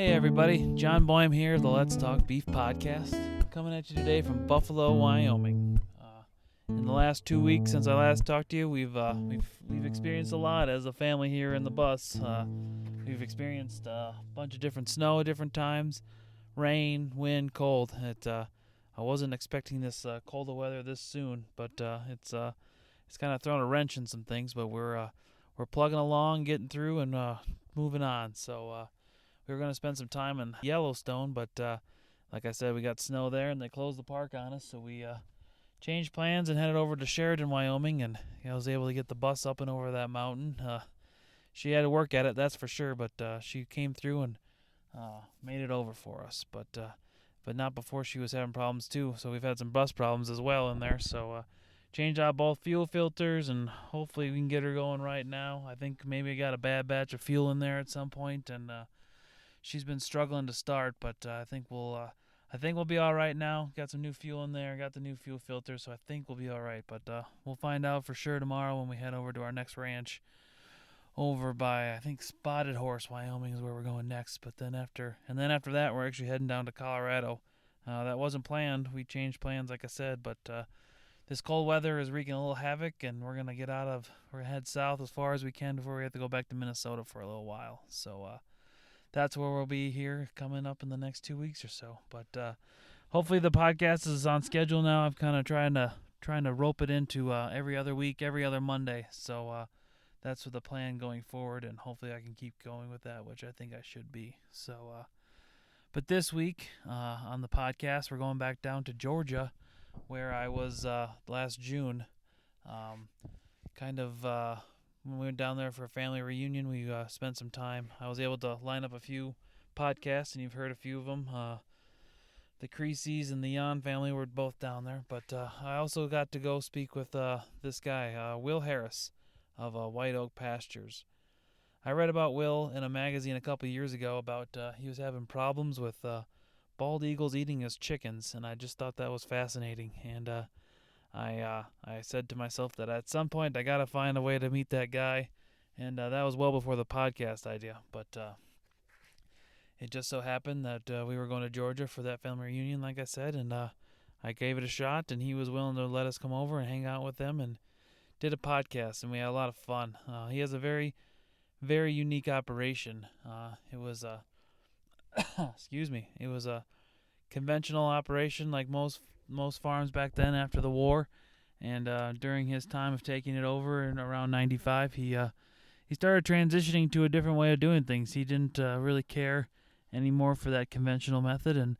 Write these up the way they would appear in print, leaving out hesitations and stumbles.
Hey everybody, John Boehm here, the Let's Talk Beef podcast, coming at you today from Buffalo, Wyoming. In the last 2 weeks since I last talked to you, we've experienced a lot as a family here in the bus. We've experienced a bunch of different snow at different times, rain, wind, cold. I wasn't expecting this colder weather this soon, but it's kind of thrown a wrench in some things. But we're plugging along, getting through, and moving on. So. We were going to spend some time in Yellowstone, but like I said, we got snow there, and they closed the park on us, so we changed plans and headed over to Sheridan, Wyoming, and I was able to get the bus up and over that mountain. She had to work at it, that's for sure, but she came through and made it over for us, but not before she was having problems too, so we've had some bus problems as well in there, so changed out both fuel filters, and hopefully we can get her going right now. I think maybe I got a bad batch of fuel in there at some point, and she's been struggling to start, but I think we'll be all right now. Got some new fuel in there, got the new fuel filter, so I think we'll be all right. But we'll find out for sure tomorrow when we head over to our next ranch over by, I think, Spotted Horse, Wyoming is where we're going next. But then after that, we're actually heading down to Colorado. That wasn't planned. We changed plans, like I said, but this cold weather is wreaking a little havoc, and we're gonna head south as far as we can before we have to go back to Minnesota for a little while. So. That's where we'll be here coming up in the next 2 weeks or so. But hopefully the podcast is on schedule now. I'm kind of trying to rope it into every other week, every other Monday. So that's the plan going forward, and hopefully I can keep going with that, which I think I should be. So, but this week on the podcast, we're going back down to Georgia, where I was last June. When we went down there for a family reunion, we spent some time. I was able to line up a few podcasts, and you've heard a few of them. The Creases and the Yon family were both down there. But I also got to go speak with this guy, Will Harris of White Oak Pastures. I read about Will in a magazine a couple years ago about he was having problems with bald eagles eating his chickens, and I just thought that was fascinating. And I said to myself that at some point I gotta find a way to meet that guy, and that was well before the podcast idea. But it just so happened that we were going to Georgia for that family reunion, like I said, and I gave it a shot, and he was willing to let us come over and hang out with them, and did a podcast, and we had a lot of fun. He has a very, very unique operation. It was a it was a conventional operation like most farms back then after the war, and during his time of taking it over in around 95, he started transitioning to a different way of doing things. He didn't really care anymore for that conventional method, and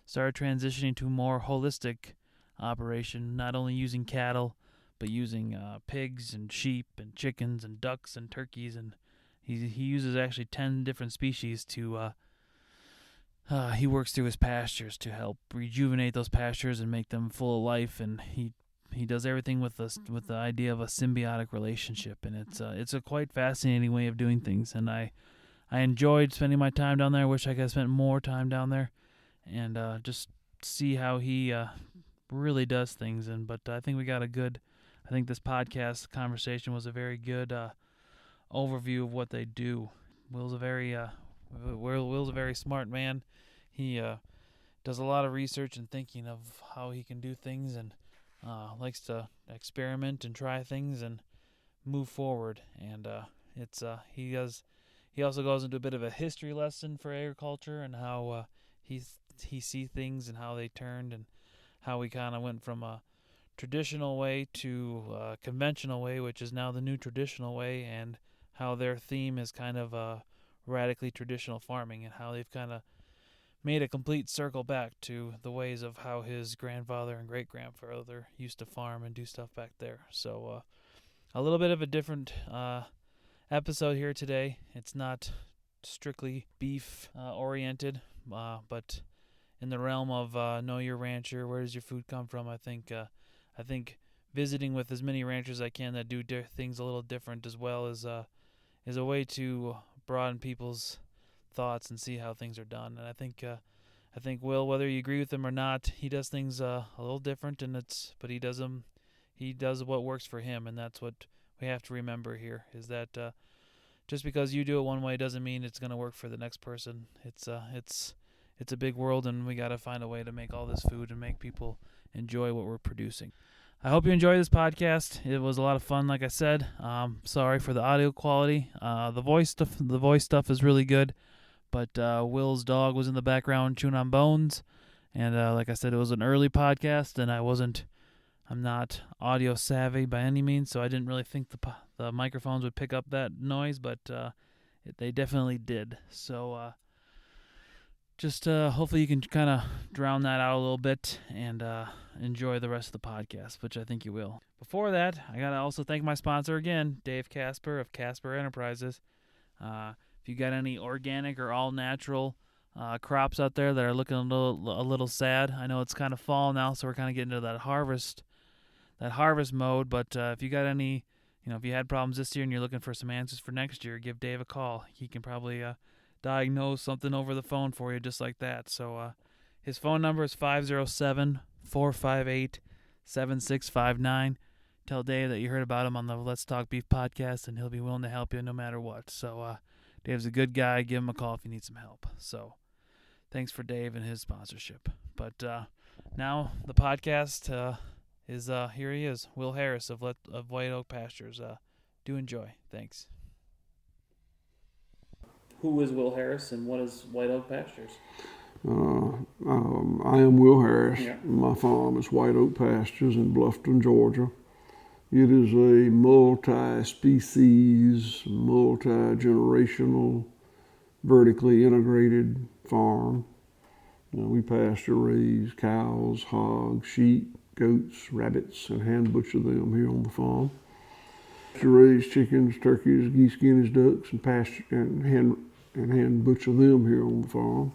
started transitioning to a more holistic operation, not only using cattle but using pigs and sheep and chickens and ducks and turkeys, and he uses actually 10 different species to he works through his pastures to help rejuvenate those pastures and make them full of life, and he does everything with the idea of a symbiotic relationship, and it's a quite fascinating way of doing things, and I enjoyed spending my time down there. I wish I could have spent more time down there, and just see how he really does things. But I think I think this podcast conversation was a very good overview of what they do. Will's a very smart man. He does a lot of research and thinking of how he can do things, and likes to experiment and try things and move forward. And he also goes into a bit of a history lesson for agriculture, and how he sees things and how they turned, and how we kind of went from a traditional way to a conventional way, which is now the new traditional way, and how their theme is kind of radically traditional farming, and how they've kind of made a complete circle back to the ways of how his grandfather and great-grandfather used to farm and do stuff back there. So a little bit of a different episode here today. It's not strictly beef oriented, but in the realm of know your rancher, where does your food come from? I think visiting with as many ranchers as I can that do things a little different as well is a way to broaden people's thoughts and see how things are done. And I think Will, whether you agree with him or not, he does things a little different, but he does what works for him, and that's what we have to remember here, is that just because you do it one way doesn't mean it's going to work for the next person. It's a big world, and we got to find a way to make all this food and make people enjoy what we're producing. I hope you enjoy this podcast. It was a lot of fun, like I said. Sorry for the audio quality. The voice stuff is really good, but Will's dog was in the background chewing on bones, and like I said, it was an early podcast, and I'm not audio savvy by any means, so I didn't really think the microphones would pick up that noise, but they definitely did. So just hopefully you can kind of drown that out a little bit and enjoy the rest of the podcast, which I think you will. Before that, I got to also thank my sponsor again, Dave Casper of Casper Enterprises. If you got any organic or all-natural crops out there that are looking a little sad, I know it's kind of fall now, so we're kind of getting into that harvest mode, but if you got any, if you had problems this year and you're looking for some answers for next year, give Dave a call. He can probably diagnose something over the phone for you just like that. So his phone number is 507-458-7659. Tell Dave that you heard about him on the Let's Talk Beef podcast, and he'll be willing to help you no matter what. So Dave's a good guy. Give him a call if you need some help. So thanks for Dave and his sponsorship. But now the podcast is here he is, Will Harris of White Oak Pastures. Do enjoy. Thanks. Who is Will Harris and what is White Oak Pastures? I am Will Harris. Yeah. My farm is White Oak Pastures in Bluffton, Georgia. It is a multi-species, multi-generational, vertically integrated farm. We pasture raise cows, hogs, sheep, goats, rabbits, and hand butcher them here on the farm. Pasture raise chickens, turkeys, geese, guineas, ducks, and pasture and hand butcher them here on the farm.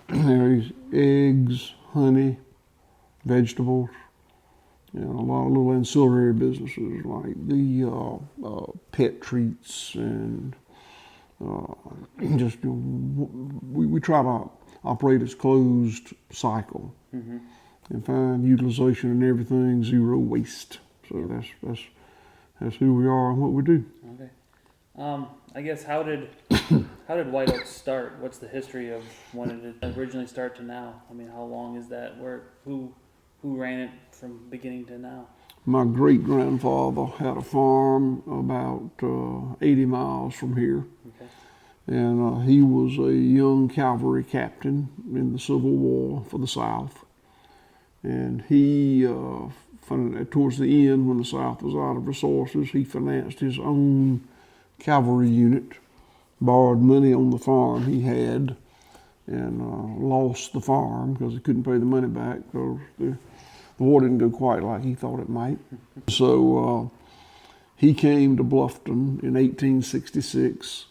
There's eggs, honey, vegetables, and a lot of little ancillary businesses like the pet treats and we try to operate as closed cycle and find utilization in everything, zero waste. So that's who we are and what we do. Okay. I guess how did White Oak start? What's the history of when did it originally start to now? I mean, how long is that? Who ran it from beginning to now? My great-grandfather had a farm about 80 miles from here. Okay. And he was a young cavalry captain in the Civil War for the South. And he, towards the end, when the South was out of resources, he financed his own cavalry unit, borrowed money on the farm he had, and lost the farm because he couldn't pay the money back because the war didn't go quite like he thought it might. So he came to Bluffton in 1866.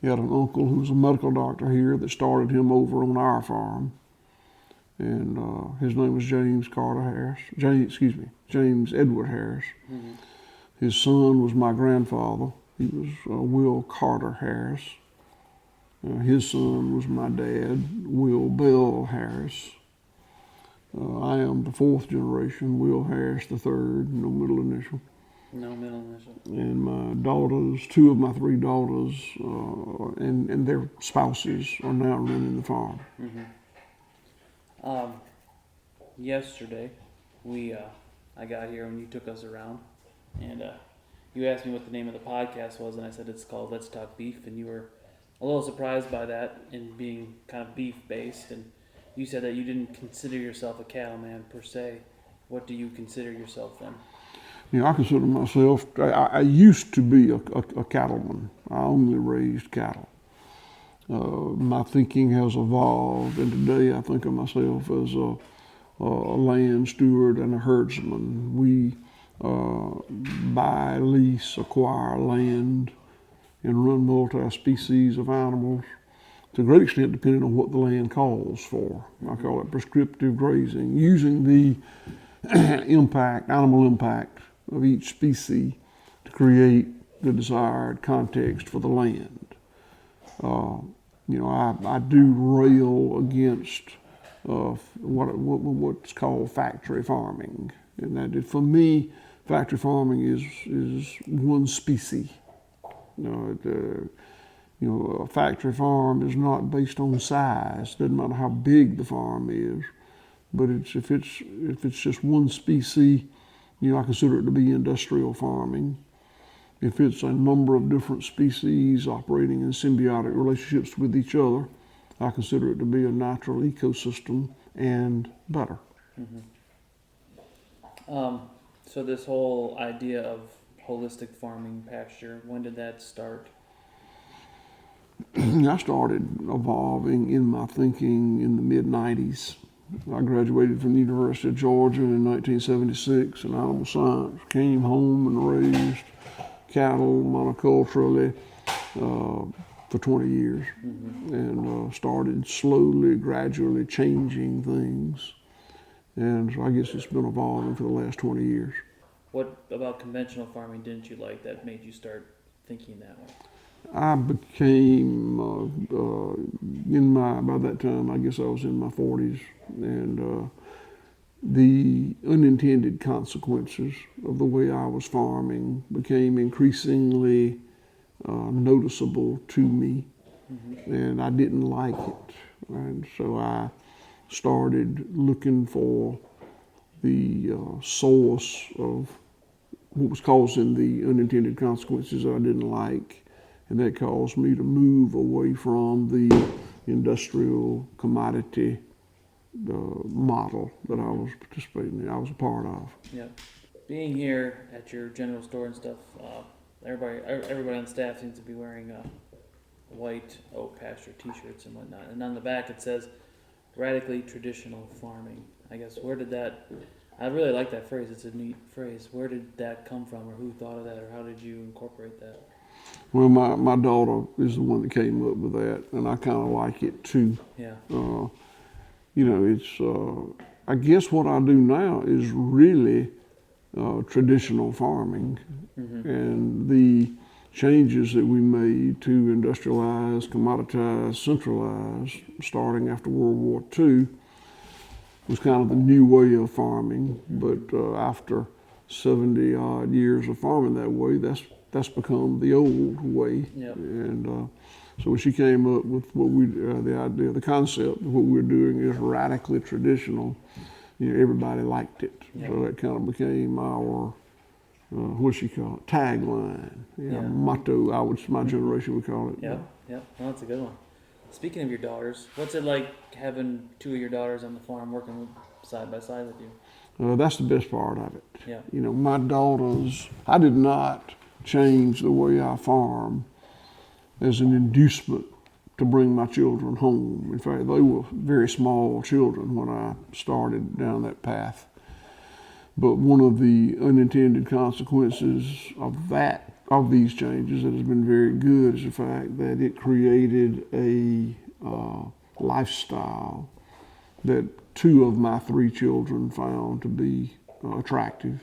He had an uncle who was a medical doctor here that started him over on our farm. And his name was James Edward Harris. Mm-hmm. His son was my grandfather. He was Will Carter Harris. His son was my dad, Will Bell Harris. I am the fourth generation, Will Harris the third, no middle initial. No middle initial. And my daughters, two of my three daughters, and their spouses are now running the farm. Mm-hmm. Yesterday, I got here and you took us around, and you asked me what the name of the podcast was, and I said it's called Let's Talk Beef, and you were a little surprised by that in being kind of beef-based, and you said that you didn't consider yourself a cattleman per se. What do you consider yourself then? I consider myself, I used to be a cattleman. I only raised cattle. My thinking has evolved, and today I think of myself as a land steward and a herdsman. We buy, lease, acquire land, and run multi-species of animals, to a great extent depending on what the land calls for. I call it prescriptive grazing, using the animal impact of each species to create the desired context for the land. I do rail against what's called factory farming, and that for me, factory farming is one species A factory farm is not based on size. Doesn't matter how big the farm is, but if it's just one species, I consider it to be industrial farming. If it's a number of different species operating in symbiotic relationships with each other, I consider it to be a natural ecosystem and better. So this whole idea of holistic farming pasture, when did that start? I started evolving in my thinking in the mid-90s. I graduated from the University of Georgia in 1976 in animal science, came home and raised cattle monoculturally for 20 years, and started slowly, gradually changing things. And so I guess it's been evolving for the last 20 years. What about conventional farming didn't you like that made you start thinking that way? I became, by that time, I guess I was in my 40s, and the unintended consequences of the way I was farming became increasingly noticeable to me, and I didn't like it. And so I started looking for the source of what was causing the unintended consequences that I didn't like. And that caused me to move away from the industrial commodity model that I was participating in, I was a part of. Yeah. Being here at your general store and stuff, everybody on staff seems to be wearing white Oak Pasture t-shirts and whatnot. And on the back it says, radically traditional farming. I guess, I really like that phrase. It's a neat phrase. Where did that come from, or who thought of that, or how did you incorporate that? Well, my daughter is the one that came up with that, and I kind of like it too. Yeah. I guess what I do now is really traditional farming, and the changes that we made to industrialize, commoditize, centralize, starting after World War II, was kind of the new way of farming. But after 70 odd years of farming that way, that's become the old way. Yep. And so when she came up with the concept of what we're doing is radically traditional, everybody liked it. Yep. So that kind of became our, tagline, motto, my generation would call it. Yep. Well, that's a good one. Speaking of your daughters, what's it like having two of your daughters on the farm working side by side with you? That's the best part of it. Yeah. My daughters, I did not change the way I farm as an inducement to bring my children home. In fact, they were very small children when I started down that path. But one of the unintended consequences of these changes that has been very good is the fact that it created a lifestyle that two of my three children found to be attractive,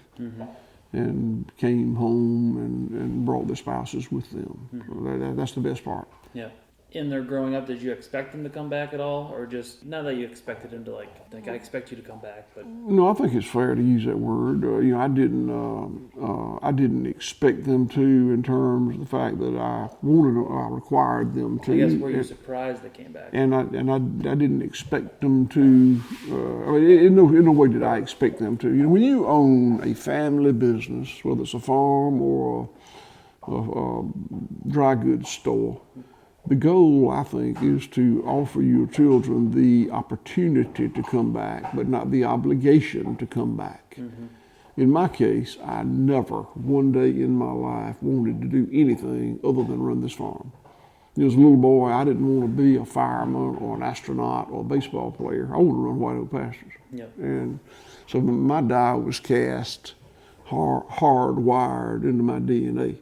and came home and brought their spouses with them. So that's the best part. Yeah. In their growing up, did you expect them to come back at all, or just not that you expected them to I expect you to come back? But no, I think it's fair to use that word. I didn't expect them to, in terms of the fact that I required them to. I guess were you surprised they came back? And I didn't expect them to. In no way did I expect them to. When you own a family business, whether it's a farm or a dry goods store, the goal, I think, is to offer your children the opportunity to come back, but not the obligation to come back. In my case, I never, one day in my life, wanted to do anything other than run this farm. As a little boy, I didn't want to be a fireman or an astronaut or a baseball player. I wanted to run White Oak Pastures. Yep. And so my die was cast, hardwired into my DNA.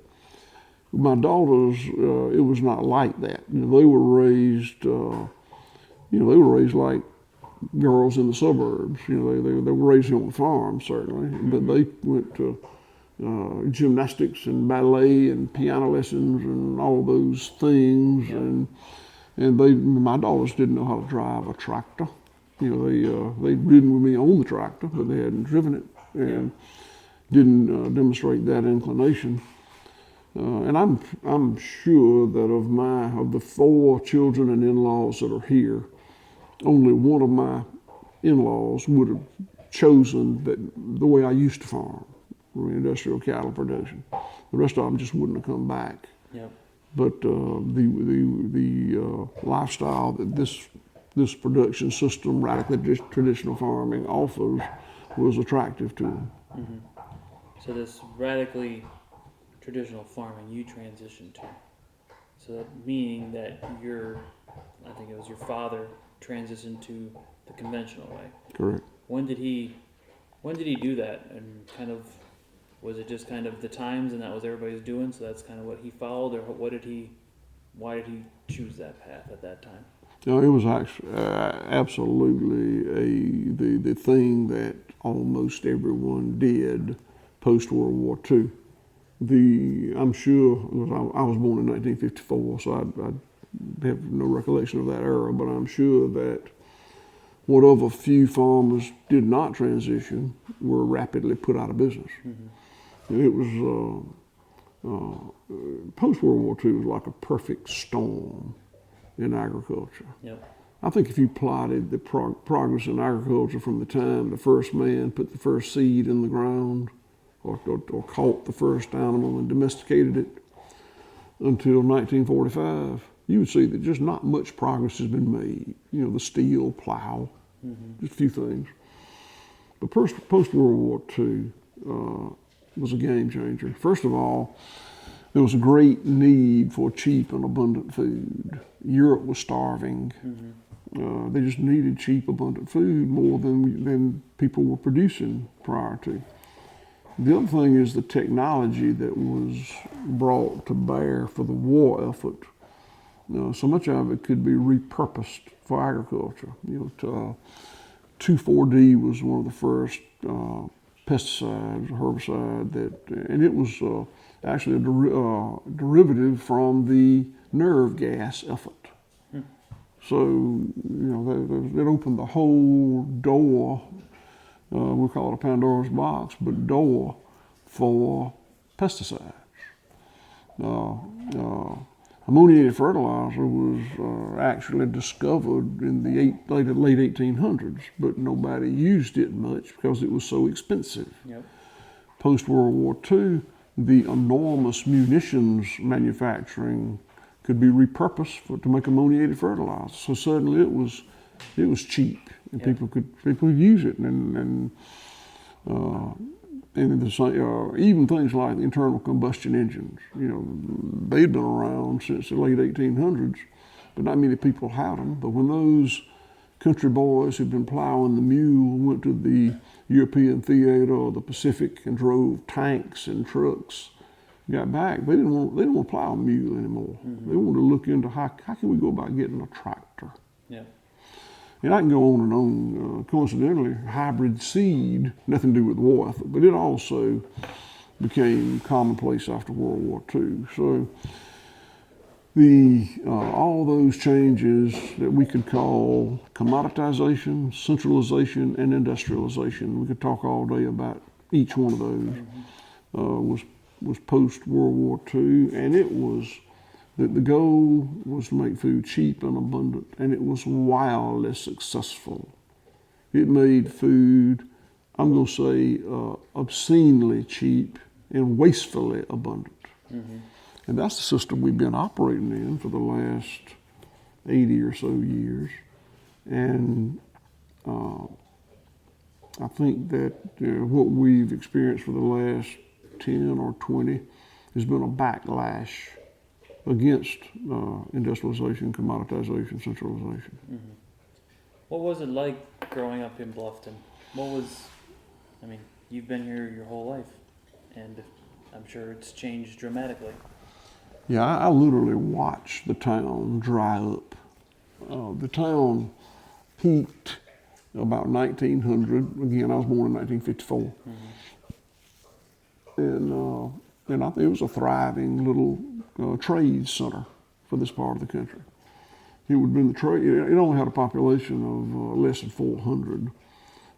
My daughters, it was not like that. They were raised, like girls in the suburbs. They were raised on the farm, certainly, but they went to gymnastics and ballet and piano lessons and all those things. And my daughters didn't know how to drive a tractor. They'd ridden with me on the tractor, but they hadn't driven it, and didn't demonstrate that inclination. And I'm sure that of the 4 children and in-laws that are here, only one of my in-laws would have chosen the way I used to farm, industrial cattle production. The rest of them just wouldn't have come back. Yep. But the lifestyle that this production system, radically traditional farming, offers was attractive to them. Mm-hmm. So this radically traditional farming you transitioned to. So that meaning that I think it was your father transitioned to the conventional way. Correct. When did he do that? And kind of, was it just kind of the times and that was everybody's doing, so that's kind of what he followed, or why did he choose that path at that time? No, it was actually absolutely the thing that almost everyone did post World War II. I'm sure, I was born in 1954, so I have no recollection of that era, but I'm sure that whatever few farmers did not transition were rapidly put out of business. Mm-hmm. It was, post-World War II was like a perfect storm in agriculture. Yep. I think if you plotted the progress in agriculture from the time the first man put the first seed in the ground or caught the first animal and domesticated it until 1945, you would see that just not much progress has been made. The steel plow, just a few things. But post-World War II was a game changer. First of all, there was a great need for cheap and abundant food. Europe was starving. Mm-hmm. They just needed cheap, abundant food more than people were producing prior to. The other thing is the technology that was brought to bear for the war effort. So much of it could be repurposed for agriculture. 2,4-D was one of the first pesticides, herbicide and it was actually a derivative from the nerve gas effort. So, it opened the whole door, we call it a Pandora's box, but door for pesticides. Ammoniated fertilizer was actually discovered in the late 1800s, but nobody used it much because it was so expensive. Yep. Post-World War II, the enormous munitions manufacturing could be repurposed to make ammoniated fertilizer. So suddenly it was cheap, and Yep. people could use it, and even things like internal combustion engines. They'd been around since the late 1800s, but not many people had them. But when those country boys who'd been plowing the mule went to the European theater or the Pacific and drove tanks and trucks, got back, they didn't want to plow a mule anymore. Mm-hmm. They wanted to look into how can we go about getting a tractor. Yeah. And I can go on and on. Coincidentally, hybrid seed, nothing to do with the war effort, but it also became commonplace after World War II. So all those changes that we could call commoditization, centralization, and industrialization, we could talk all day about each one of those, was post-World War II, and it was the goal was to make food cheap and abundant, and it was wildly successful. It made food, I'm going to say, obscenely cheap and wastefully abundant. Mm-hmm. And that's the system we've been operating in for the last 80 or so years. And I think that what we've experienced for the last 10 or 20 has been a backlash against industrialization, commoditization, centralization. Mm-hmm. What was it like growing up in Bluffton? You've been here your whole life, and I'm sure it's changed dramatically. Yeah, I literally watched the town dry up. The town peaked about 1900. Again, I was born in 1954. Mm-hmm. And I think it was a thriving little trade center for this part of the country. It would have been the trade. It only had a population of less than 400,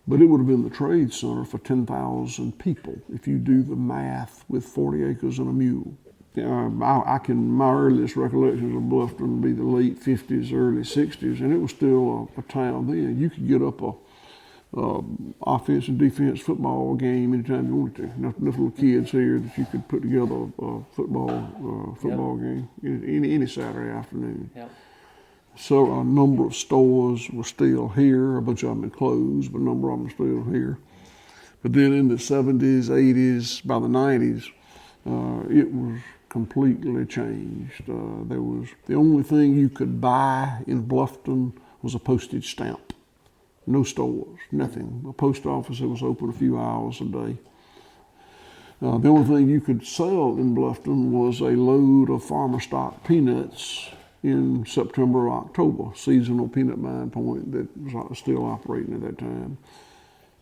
but it would have been the trade center for 10,000 people if you do the math with 40 acres and a mule. My earliest recollections of Bluffton would be the late 50s, early 60s, and it was still a town then. You could get up a offense and defense football game anytime you wanted to. Enough little kids here that you could put together a football game any Saturday afternoon. Yep. So a number of stores were still here. A bunch of them had closed, but a number of them were still here. But then in the 70s, 80s, by the 90s, it was completely changed. There was the only thing you could buy in Bluffton was a postage stamp. No stores, nothing. A post office that was open a few hours a day. The only thing you could sell in Bluffton was a load of farmer stock peanuts in September or October, seasonal peanut buying point that was still operating at that time,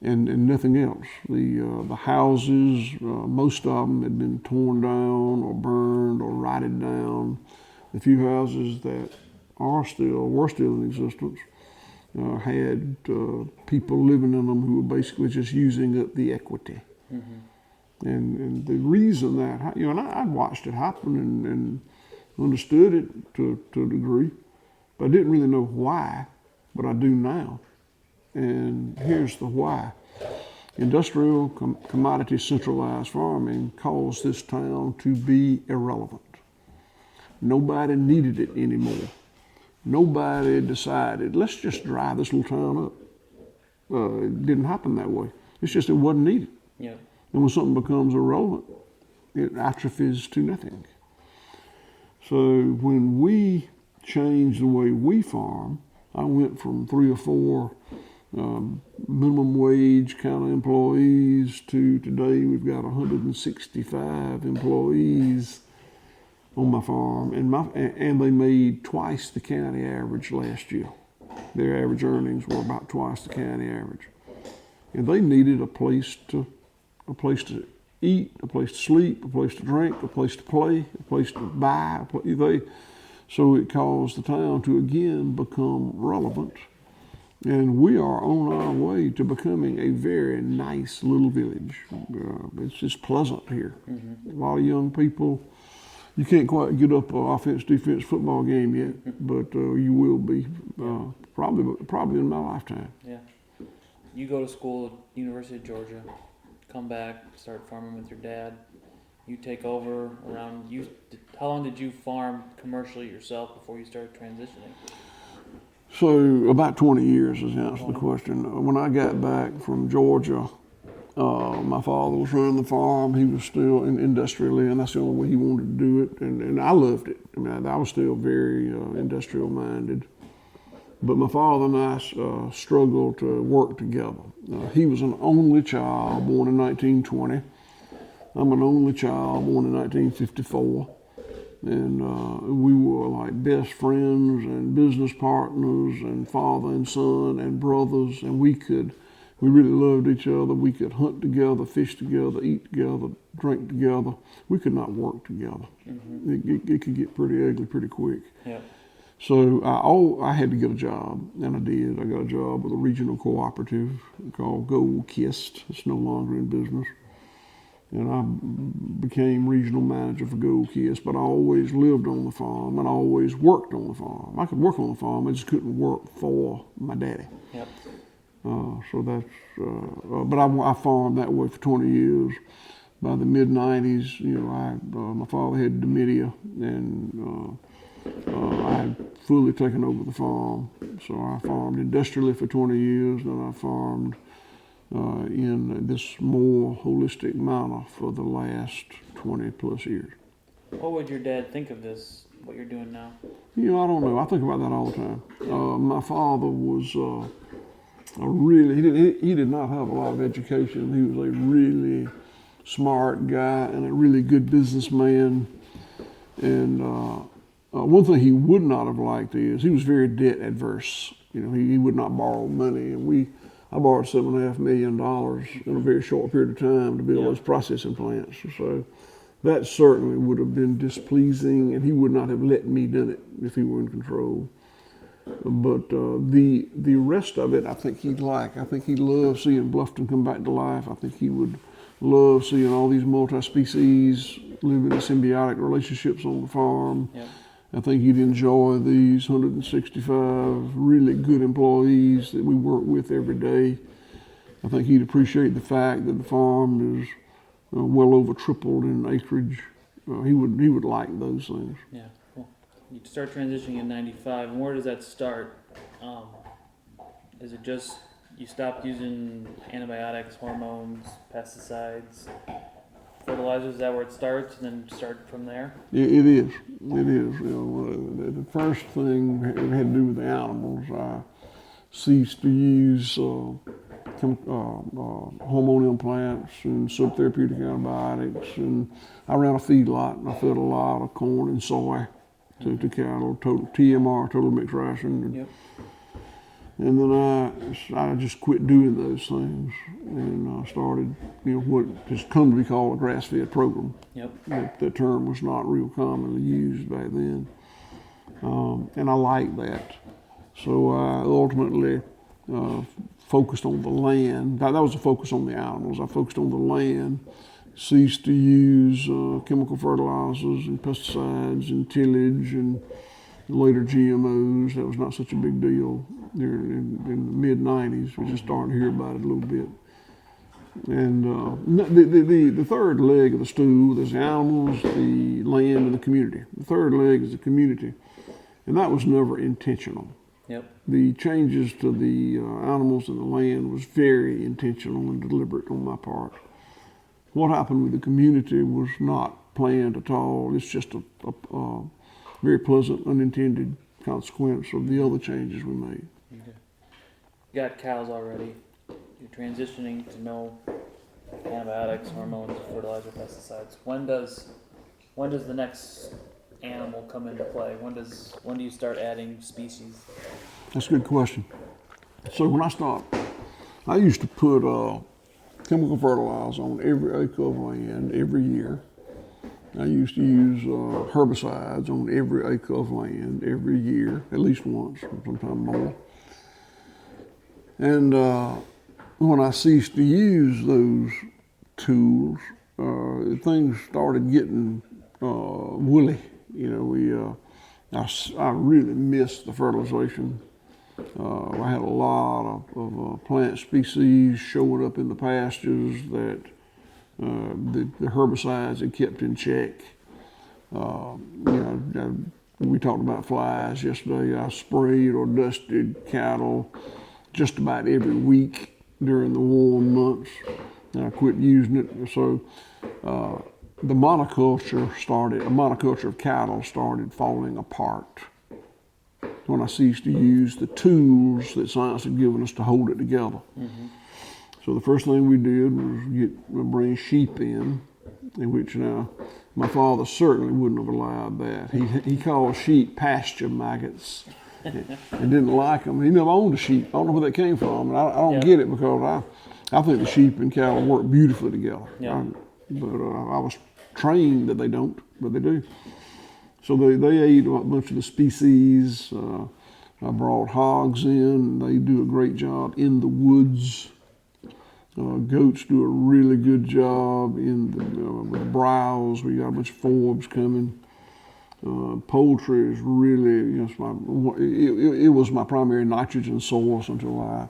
and nothing else. The houses, most of them had been torn down or burned or rotted down. The few houses that were still in existence had people living in them who were basically just using up the equity. Mm-hmm. And the reason that, and I'd watched it happen and understood it to a degree, but I didn't really know why, but I do now. And here's the why. Industrial commodity centralized farming caused this town to be irrelevant. Nobody needed it anymore. Nobody decided, let's just dry this little town up. It didn't happen that way. It's just it wasn't needed. Yeah. And when something becomes irrelevant, it atrophies to nothing. So when we changed the way we farm, I went from 3 or 4 minimum wage kind of employees to today we've got 165 employees on my farm, and they made twice the county average last year. Their average earnings were about twice the county average, and they needed a place to eat, a place to sleep, a place to drink, a place to play, a place to buy. So it caused the town to again become relevant, and we are on our way to becoming a very nice little village. It's just pleasant here. Mm-hmm. A lot of young people. You can't quite get up an offense-defense football game yet, but you will be probably in my lifetime. Yeah. You go to school at University of Georgia, come back, start farming with your dad. You take over around. How long did you farm commercially yourself before you started transitioning? So about 20 years is the answer to the question. When I got back from Georgia, my father was running the farm. He was still industrially, and that's the only way he wanted to do it. And I loved it. I mean, I was still very industrial minded. But my father and I struggled to work together. He was an only child born in 1920. I'm an only child born in 1954. And we were like best friends and business partners and father and son and brothers. And we really loved each other. We could hunt together, fish together, eat together, drink together. We could not work together. Mm-hmm. It could get pretty ugly pretty quick. Yep. So I had to get a job, and I did. I got a job with a regional cooperative called Gold Kist. It's no longer in business. And I became regional manager for Gold Kist, but I always lived on the farm and I always worked on the farm. I could work on the farm, I just couldn't work for my daddy. Yep. But I farmed that way for 20 years. By the mid-90s, my father had dementia, and I had fully taken over the farm. So I farmed industrially for 20 years, and I farmed in this more holistic manner for the last 20 plus years. What would your dad think of this, what you're doing now? I don't know. I think about that all the time. My father was he did not have a lot of education. He was a really smart guy and a really good businessman. And one thing he would not have liked is he was very debt adverse. He would not borrow money, and I borrowed $7.5 million in a very short period of time to build those processing plants. So that certainly would have been displeasing, and he would not have let me do it if he were in control. But the rest of it, I think he'd like. I think he'd love seeing Bluffton come back to life. I think he would love seeing all these multi-species living in symbiotic relationships on the farm. Yep. I think he'd enjoy these 165 really good employees that we work with every day. I think he'd appreciate the fact that the farm is well over tripled in acreage. He would like those things. Yeah. Well, you start transitioning in '95, and where does that start? Is it just you stopped using antibiotics, hormones, pesticides, fertilizers? Is that where it starts, and then start from there? It is. It is. The first thing had to do with the animals. I ceased to use hormone implants and subtherapeutic antibiotics, and I ran a feedlot and I fed a lot of corn and soy to cattle, total TMR, total mixed ration. Yep. And then I just quit doing those things and started, what has come to be called a grass-fed program. Yep. That term was not real commonly used back then, and I like that. So I ultimately focused on the land. That was a focus on the animals. I focused on the land, ceased to use chemical fertilizers and pesticides and tillage and later GMOs. That was not such a big deal in the mid-90s. We just started to hear about it a little bit. And the third leg of the stool, there's the animals, the land, and the community. The third leg is the community, and that was never intentional. Yep. The changes to the animals and the land was very intentional and deliberate on my part. What happened with the community was not planned at all. It's just a very pleasant, unintended consequence of the other changes we made. Okay. You got cows already. You're transitioning to no antibiotics, hormones, fertilizer, pesticides. When does the next animal come into play? When do you start adding species? That's a good question. So when I stopped, I used to put chemical fertilizer on every acre of land every year. I used to use herbicides on every acre of land every year, at least once, sometimes more. And when I ceased to use those tools, things started getting woolly. I really missed the fertilization. I had a lot of plant species showing up in the pastures that the herbicides had kept in check. We talked about flies yesterday. I sprayed or dusted cattle just about every week during the warm months. And I quit using it. So the monoculture of cattle started falling apart when I ceased to use the tools that science had given us to hold it together. Mm-hmm. So the first thing we did was bring sheep in which now my father certainly wouldn't have allowed that. He called sheep pasture maggots and didn't like them. He never owned a sheep. I don't know where that came from, and I don't get it because I think the sheep and cattle work beautifully together. Yeah. But I was trained that they don't, but they do. So they ate a bunch of the species. I brought hogs in. They do a great job in the woods. Goats do a really good job with the browse. We got a bunch of forbs coming. Poultry is really, it was my primary nitrogen source until I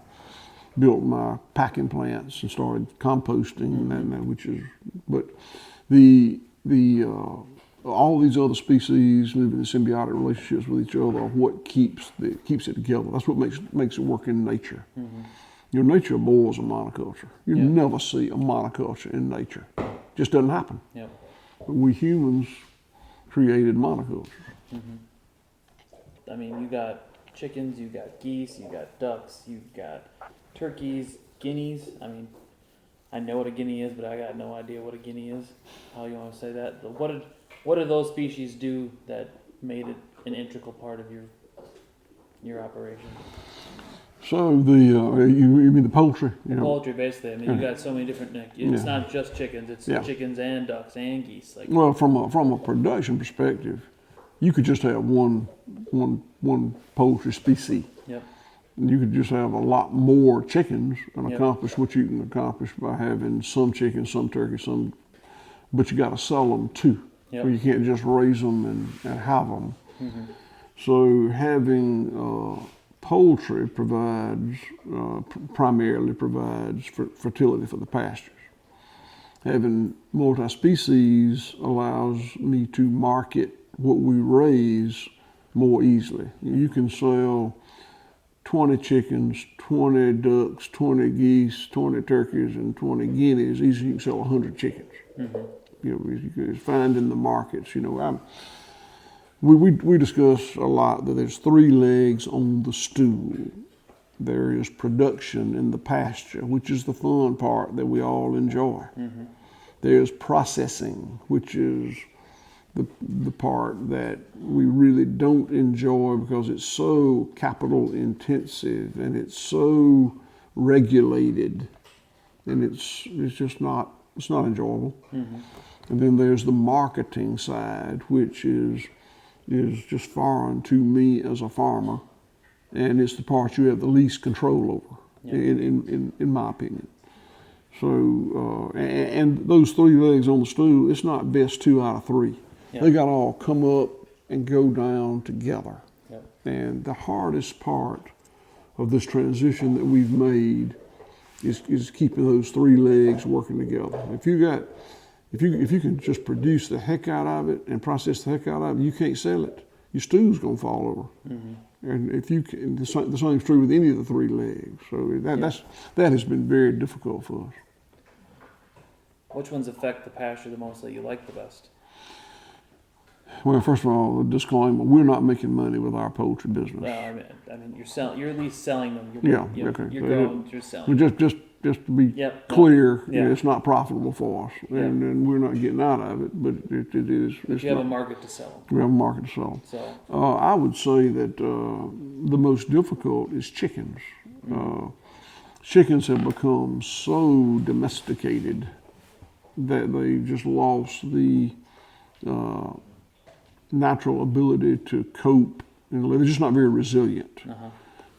built my packing plants and started composting, but all these other species living in symbiotic relationships with each other are what keeps it together. That's what makes it work in nature. Mm-hmm. Nature abhors a monoculture. You never see a monoculture in nature. Just doesn't happen. Yep. But we humans created monocultures. Mm-hmm. I mean, you got chickens, you got geese, you got ducks, you got turkeys, guineas. I mean, I know what a guinea is, but I got no idea what a guinea is. How you want to say that? What did those species do that made it an integral part of your operation? So you mean the poultry? Poultry, basically. I mean, you got so many different. It's not just chickens. It's chickens and ducks and geese. Well, from a production perspective, you could just have one poultry species. Yep. You could just have a lot more chickens and accomplish what you can accomplish by having some chickens, some turkeys, some but you got to sell them too. Yep. So you can't just raise them and have them. Mm-hmm. So having poultry primarily provides fertility for the pastures. Having multi-species allows me to market what we raise more easily. You can sell 20 chickens, 20 ducks, 20 geese, 20 turkeys, and 20 guineas easy as you can sell 100 chickens. Mm-hmm. You can find in the markets. We discuss a lot that there's 3 legs on the stool. There is production in the pasture, which is the fun part that we all enjoy. Mm-hmm. There's processing, which is the part that we really don't enjoy because it's so capital intensive and it's so regulated, and it's just not enjoyable. Mm-hmm. And then there's the marketing side, which is just foreign to me as a farmer, and it's the part you have the least control over, in my opinion. So, and those 3 legs on the stool, it's not best 2 out of 3. Yep. They got to all come up and go down together. Yep. And the hardest part of this transition that we've made is keeping those 3 legs working together. If you can just produce the heck out of it and process the heck out of it, you can't sell it. Your stool's gonna fall over. Mm-hmm. And if you can, the same's true with any of the 3 legs. So that has been very difficult for us. Which ones affect the pasture the most that you like the best? Well, first of all, a disclaimer: we're not making money with our poultry business. Well, I mean, you're at least selling them. Okay. You're selling. Just to be clear, it's not profitable for us, and we're not getting out of it. But it is. But you have a market to sell them. We have a market to sell. So I would say that the most difficult is chickens. Mm-hmm. Chickens have become so domesticated that they just lost the natural ability to cope, and they're just not very resilient. Uh-huh.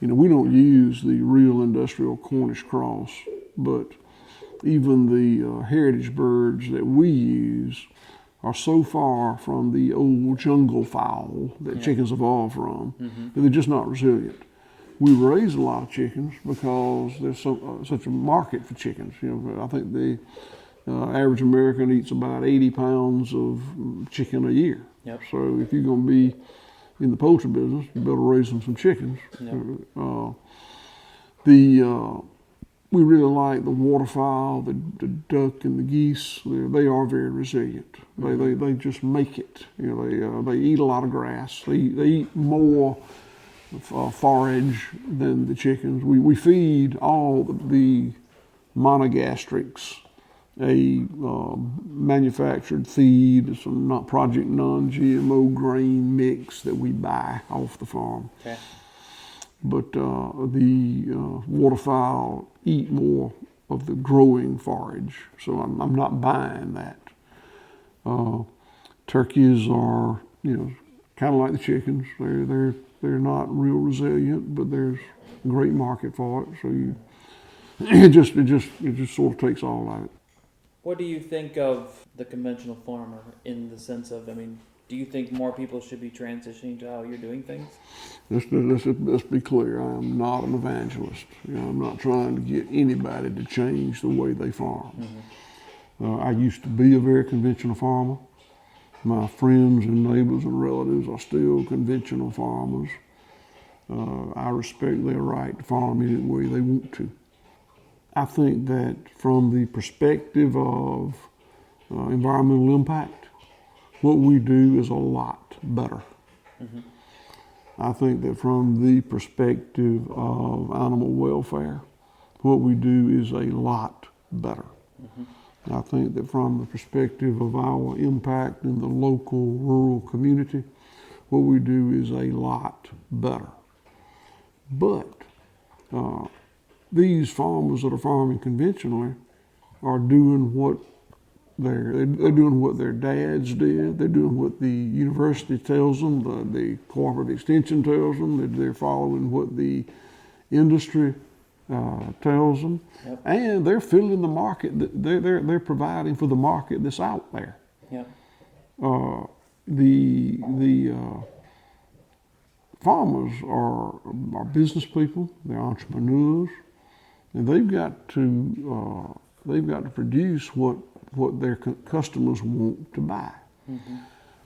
We don't use the real industrial Cornish cross, but even the heritage birds that we use are so far from the old jungle fowl that chickens evolved from, that they're just not resilient. We raise a lot of chickens because there's such a market for chickens. I think the average American eats about 80 pounds of chicken a year. Yep. So if you're going to be in the poultry business, you better raise them some chickens. Yep. We really like the waterfowl, the duck, and the geese. They are very resilient. They just make it. They eat a lot of grass. They eat more forage than the chickens. We feed all the monogastrics a manufactured feed, some Project Non-GMO grain mix that we buy off the farm. Okay. But the waterfowl eat more of the growing forage, so I'm not buying that. Turkeys are, kind of like the chickens. They're not real resilient, but there's a great market for it. So it just sort of takes all of it. What do you think of the conventional farmer in the sense of, do you think more people should be transitioning to how you're doing things? Let's be clear. I am not an evangelist. I'm not trying to get anybody to change the way they farm. Mm-hmm. I used to be a very conventional farmer. My friends and neighbors and relatives are still conventional farmers. I respect their right to farm any way they want to. I think that from the perspective of environmental impact, what we do is a lot better. Mm-hmm. I think that from the perspective of animal welfare, what we do is a lot better. Mm-hmm. I think that from the perspective of our impact in the local rural community, what we do is a lot better. But these farmers that are farming conventionally are doing what they're doing what their dads did. They're doing what the university tells them, the cooperative extension tells them. They're following what the industry tells them, Yep. and they're filling the market. They're providing for the market that's out there. Yep. The farmers are business people. They're entrepreneurs, and they've got to produce what their customers want to buy. Mm-hmm.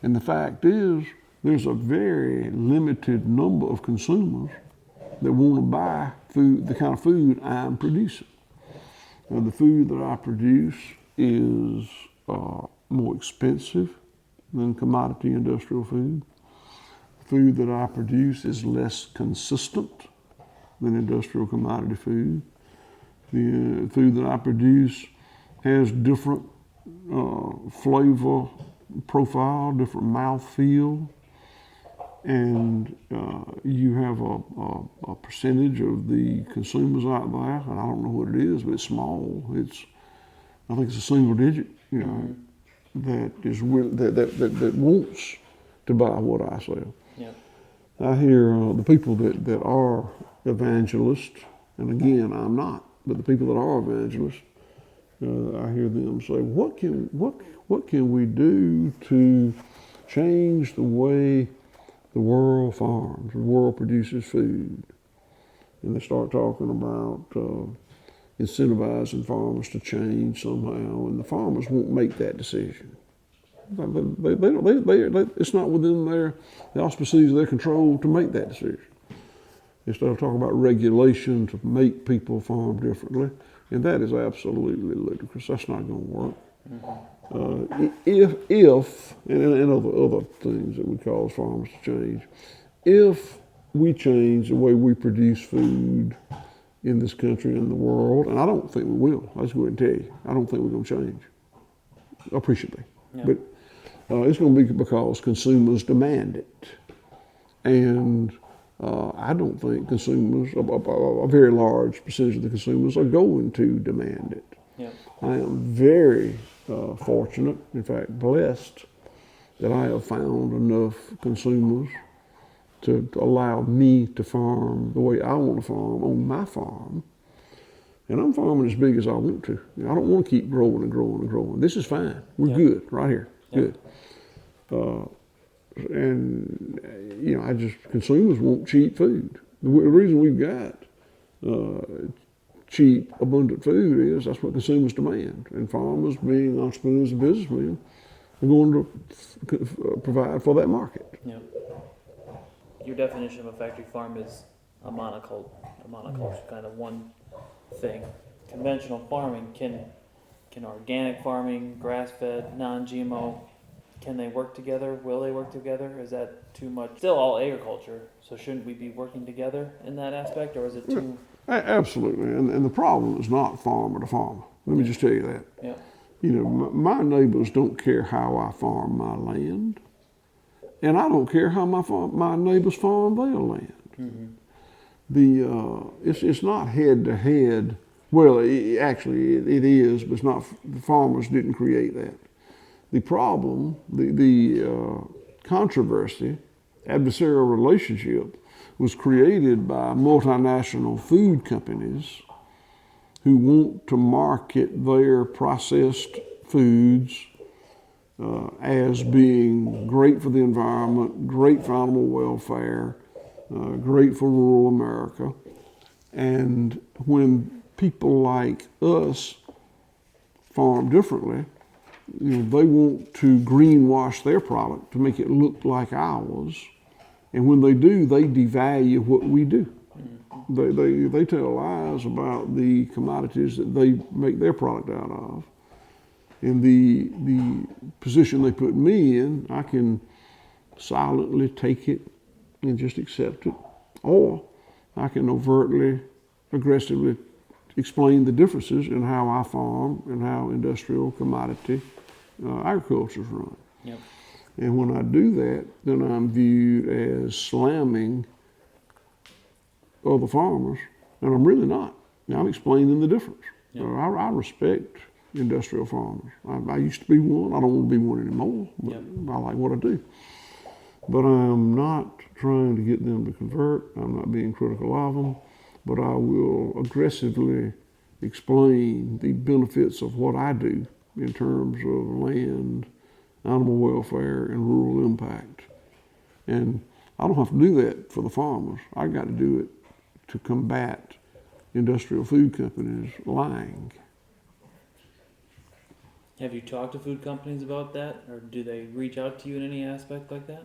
And the fact is, there's a very limited number of consumers that want to buy food, the kind of food I'm producing. Now, the food that I produce is more expensive than commodity industrial food. The food that I produce is less consistent than industrial commodity food. The food that I produce has different flavor profile, different mouth feel, and you have a percentage of the consumers out there, and I don't know what it is, but it's small. I think it's a single digit, Mm-hmm. that wants to buy what I sell. Yep. I hear the people that are evangelists, and again, I'm not, but the people that are evangelists, I hear them say, what can we do to change the way the world farms, the world produces food? And they start talking about incentivizing farmers to change somehow, and the farmers won't make that decision. It's not within the auspices of their control to make that decision. Instead of talking about regulation to make people farm differently, and that is absolutely ludicrous. That's not going to work. Mm-hmm. If and other things that would cause farmers to change, if we change the way we produce food in this country and the world, and I don't think we will. I'll just go ahead and tell you, I don't think we're going to change appreciably. Yeah. But it's going to be because consumers demand it, and I don't think consumers, a very large percentage of the consumers, are going to demand it. Yep. I am very fortunate, in fact blessed, that I have found enough consumers to allow me to farm the way I want to farm on my farm. And I'm farming as big as I want to. I don't want to keep growing and growing and growing. This is fine. We're good right here. Yep. Good. And consumers want cheap food. The reason we've got cheap, abundant food is that's what consumers demand. And farmers, being entrepreneurs and businessmen, are going to provide for that market. Yep. Your definition of a factory farm is a monoculture, kind of one thing. Conventional farming, can organic farming, grass-fed, non-GMO, can they work together? Will they work together? Is that too much? Still all agriculture, so shouldn't we be working together in that aspect, or is it too? Absolutely, and the problem is not farmer to farmer. Let me just tell you that. Yeah. My neighbors don't care how I farm my land, and I don't care how my neighbors farm their land. Mm-hmm. It's not head to head. Well, actually it is, but it's not. The farmers didn't create that. The problem, the controversy, adversarial relationship, was created by multinational food companies who want to market their processed foods as being great for the environment, great for animal welfare, great for rural America. And when people like us farm differently, they want to greenwash their product to make it look like ours. And when they do, they devalue what we do. They tell lies about the commodities that they make their product out of. In the position they put me in, I can silently take it and just accept it, or I can overtly, aggressively explain the differences in how I farm and how industrial commodity agriculture is run. Yep. And when I do that, then I'm viewed as slamming other farmers, and I'm really not. Now I'm explaining the difference. Yep. I respect industrial farmers. I used to be one. I don't want to be one anymore, but yep. I like what I do. But I'm not trying to get them to convert. I'm not being critical of them. but I will aggressively explain the benefits of what I do in terms of land, animal welfare, and rural impact. And I don't have to do that for the farmers. I got to do it to combat industrial food companies lying. Have you talked to food companies about that, or do they reach out to you in any aspect like that?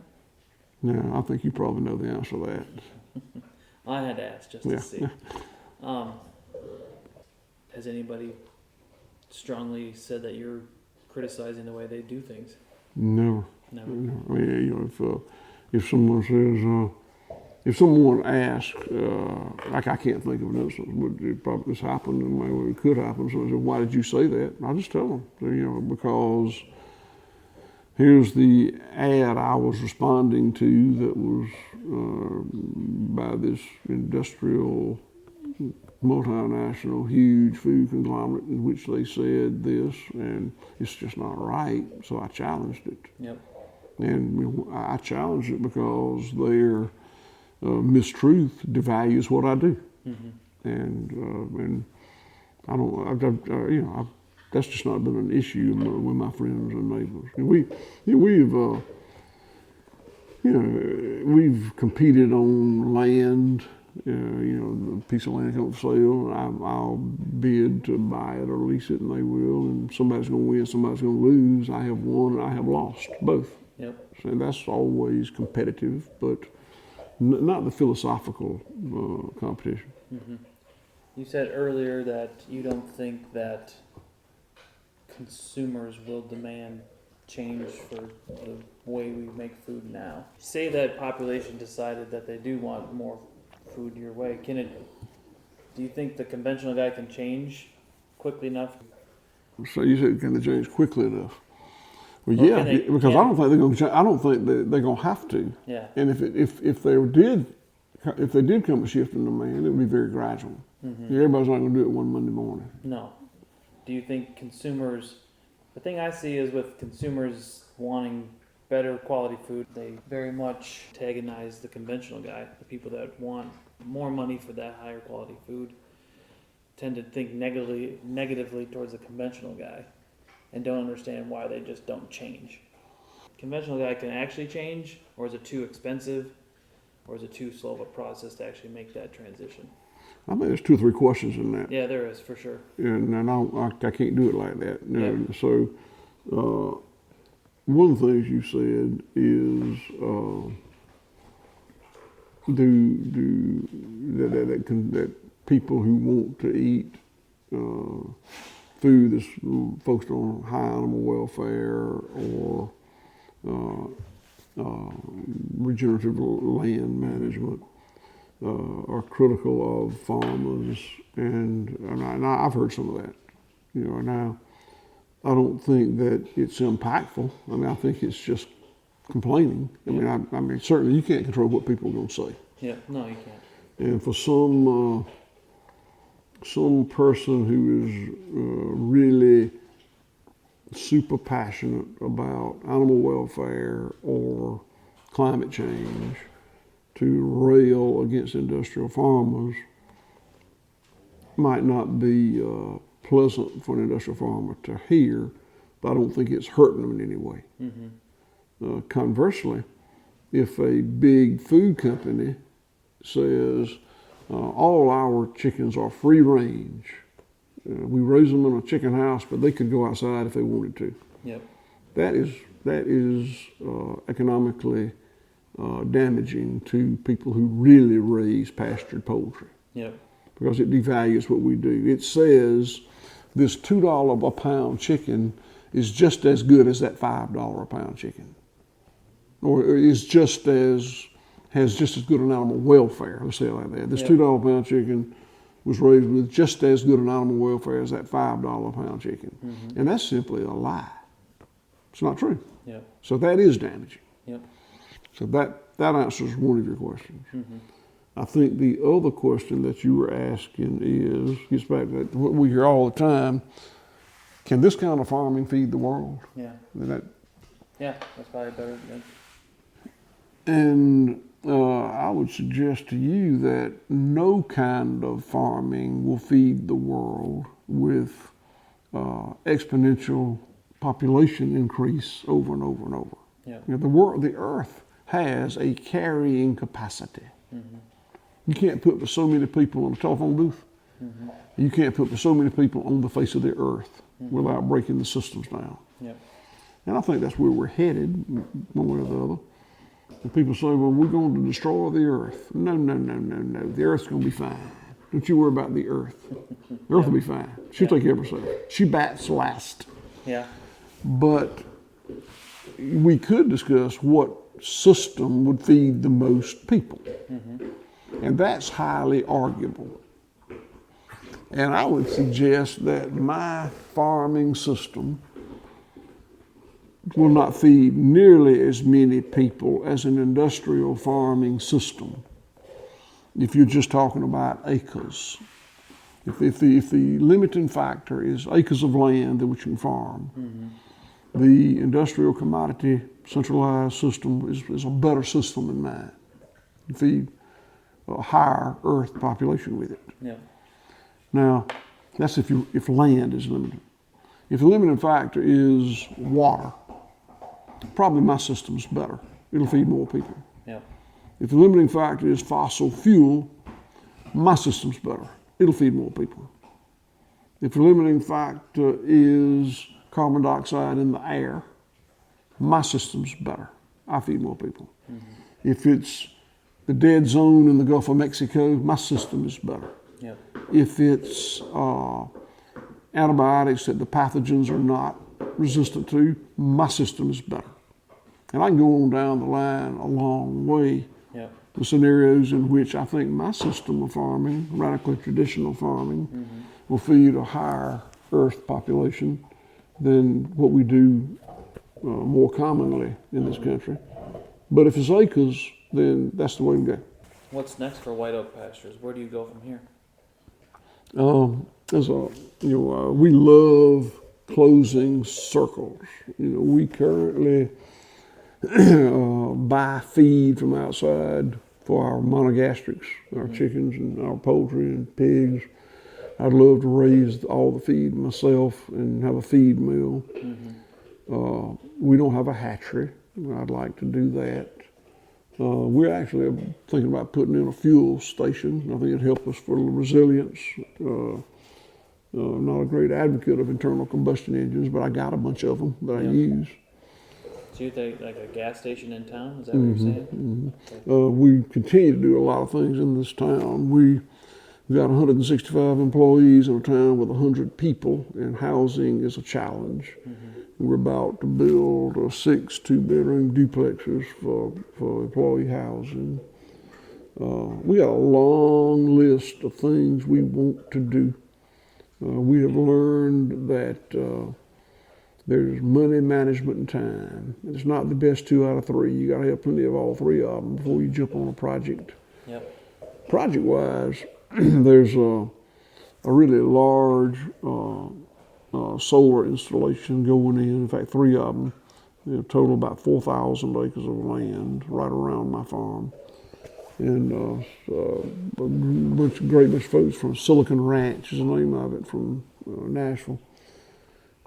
No, I think you probably know the answer to that. I had to ask just Yeah. to see. Has anybody strongly said that you're criticizing the way they do things? Never. Never. I mean, if someone says, if someone asks, like I can't think of an instance, but it probably this happened, and maybe it could happen. Someone says, "Why did you say that?" And I just tell them, because here's the ad I was responding to that was by this industrial, multinational, huge food conglomerate in which they said this, and it's just not right. So I challenged it. Yep. And I challenged it because their mistruth devalues what I do. Mm-hmm. And I don't, that's just not been an issue with my friends and neighbors. And we've competed on land. The piece of land comes for sale. I'll bid to buy it or lease it, and they will. And somebody's going to win, somebody's going to lose. I have won, and I have lost, both. Yep. So that's always competitive, but not the philosophical competition. Mm-hmm. You said earlier that you don't think that consumers will demand change for the way we make food now. Say that population decided that they do want more food your way. Do you think the conventional guy can change quickly enough? So you said, can they change quickly enough? Well, Or yeah, because yeah. I don't think they're going to. I don't think they're going to have to. Yeah. And if they did come a shift in demand, it would be very gradual. Mm-hmm. Everybody's not going to do it one Monday morning. No. Do you think consumers? The thing I see is with consumers wanting better quality food, they very much antagonize the conventional guy. The people that want more money for that higher quality food tend to think negatively towards the conventional guy and don't understand why they just don't change. Conventional guy can actually change, or is it too expensive, or is it too slow of a process to actually make that transition? I think there's 2 or 3 questions in that. Yeah, there is, for sure. And I can't do it like that. Yeah. So one of the things you said is that people who want to eat food that's focused on high animal welfare or regenerative land management are critical of farmers, and I've heard some of that. Now I don't think that it's impactful. I mean, I think it's just complaining. I mean, certainly you can't control what people are going to say. Yeah, no, you can't. And for some person who is really super passionate about animal welfare or climate change to rail against industrial farmers might not be pleasant for an industrial farmer to hear, but I don't think it's hurting them in any way. Mm-hmm. Conversely, if a big food company says all our chickens are free range, we raise them in a chicken house, but they could go outside if they wanted to. Yep. That is economically damaging to people who really raise pastured poultry. Yep. Because it devalues what we do. It says this $2 a pound chicken is just as good as that $5 a pound chicken, or has just as good an animal welfare. Let's say it like that. This $2 a pound chicken was raised with just as good an animal welfare as that $5 a pound chicken, and that's simply a lie. It's not true. Yep. So that is damaging. Yep. So that answers one of your questions. Mm-hmm. I think the other question that you were asking gets back to what we hear all the time: can this kind of farming feed the world? Yeah. And Yeah, that's probably better than. And I would suggest to you that no kind of farming will feed the world with exponential population increase over and over and over. Yeah. You know, the earth has a carrying capacity. Mm-hmm. You can't put with so many people in a telephone booth. Mm-hmm. You can't put with so many people on the face of the earth Mm-hmm. without breaking the systems down. Yep. And I think that's where we're headed, one way or the other. And people say, well, we're going to destroy the earth. No. The earth's going to be fine. Don't you worry about the earth. The earth will be fine. She'll take care of herself. She bats last. Yeah. But we could discuss what system would feed the most people. Mm-hmm. And that's highly arguable. And I would suggest that my farming system will not feed nearly as many people as an industrial farming system. If you're just talking about acres. If the limiting factor is acres of land that we can farm, mm-hmm. the industrial commodity centralized system is a better system than mine. You feed a higher earth population with it. Yeah. Now, that's if land is limited. If the limiting factor is water, probably my system's better. It'll feed more people. Yeah. If the limiting factor is fossil fuel, my system's better. It'll feed more people. If the limiting factor is carbon dioxide in the air, my system's better. I feed more people. Mm-hmm. If it's the dead zone in the Gulf of Mexico, my system is better. Yep. If it's antibiotics that the pathogens are not resistant to, my system is better. And I can go on down the line a long way. Yep. The scenarios in which I think my system of farming, radically traditional farming, mm-hmm. will feed a higher earth population than what we do more commonly in this country. But if it's acres, then that's the way to go. What's next for White Oak Pastures? Where do you go from here? We love closing circles. We currently buy feed from outside for our monogastrics, our mm-hmm. chickens and our poultry and pigs. I'd love to raise all the feed myself and have a feed mill. Mm-hmm. We don't have a hatchery. I'd like to do that. We're actually thinking about putting in a fuel station. I think it'd help us for resilience. Not a great advocate of internal combustion engines, but I got a bunch of them that I use. So you think like a gas station in town? Is that what you're saying? Mm-hmm. Okay. We continue to do a lot of things in this town. We've got 165 employees in a town with 100 people, and housing is a challenge. Mm-hmm. We're about to build 6 two-bedroom duplexes for employee housing. We got a long list of things we want to do. We have learned that there's money, management, and time. It's not the best 2 out of 3. You got to have plenty of all 3 of them before you jump on a project. Yep. Project-wise, there's a really large solar installation going in. In fact, 3 of them. Total about 4,000 acres of land right around my farm. And a great bunch of folks from Silicon Ranch is the name of it, from Nashville.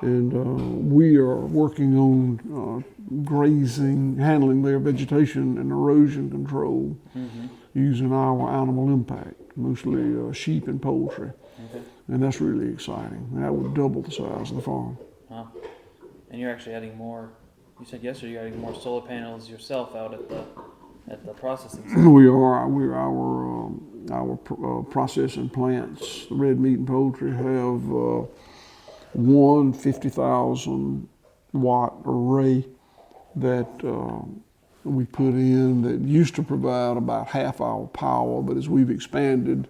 And we are working on grazing, handling their vegetation and erosion control mm-hmm. using our animal impact, mostly sheep and poultry. Okay. And that's really exciting. And that would double the size of the farm. Huh. And you're actually adding more, you said yesterday you're adding more solar panels yourself out at the processing center. We are. Our processing plants, the red meat and poultry, have one 50,000 watt array that we put in that used to provide about half our power, but as we've expanded,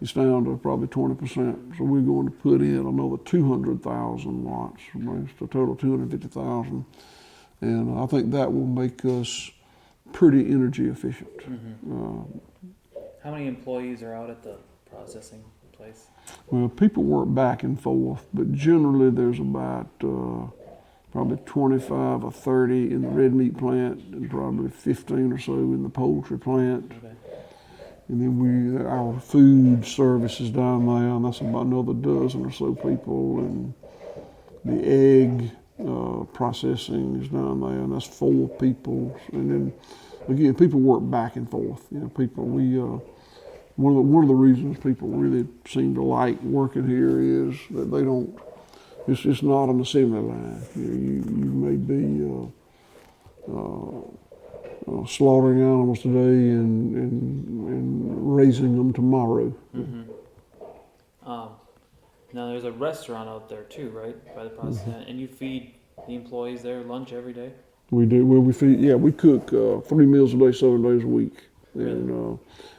it's down to probably 20%. So we're going to put in another 200,000 watts, it's a total of 250,000. And I think that will make us pretty energy efficient. Mm-hmm. How many employees are out at the processing place? Well, people work back and forth, but generally there's about probably 25 or 30 in the red meat plant, and probably 15 or so in the poultry plant. Okay. And then our food service is down there, and that's about another dozen or so people. And the egg processing is down there, and that's 4 people. And then again, people work back and forth. One of the reasons people really seem to like working here is that they don't. It's just not an assembly line. You may be slaughtering animals today and raising them tomorrow. Mm-hmm. Now there's a restaurant out there too, right, by the process, and you feed the employees there lunch every day. We do. Well, we feed. Yeah, we cook 3 meals a day, 7 days a week, Really? and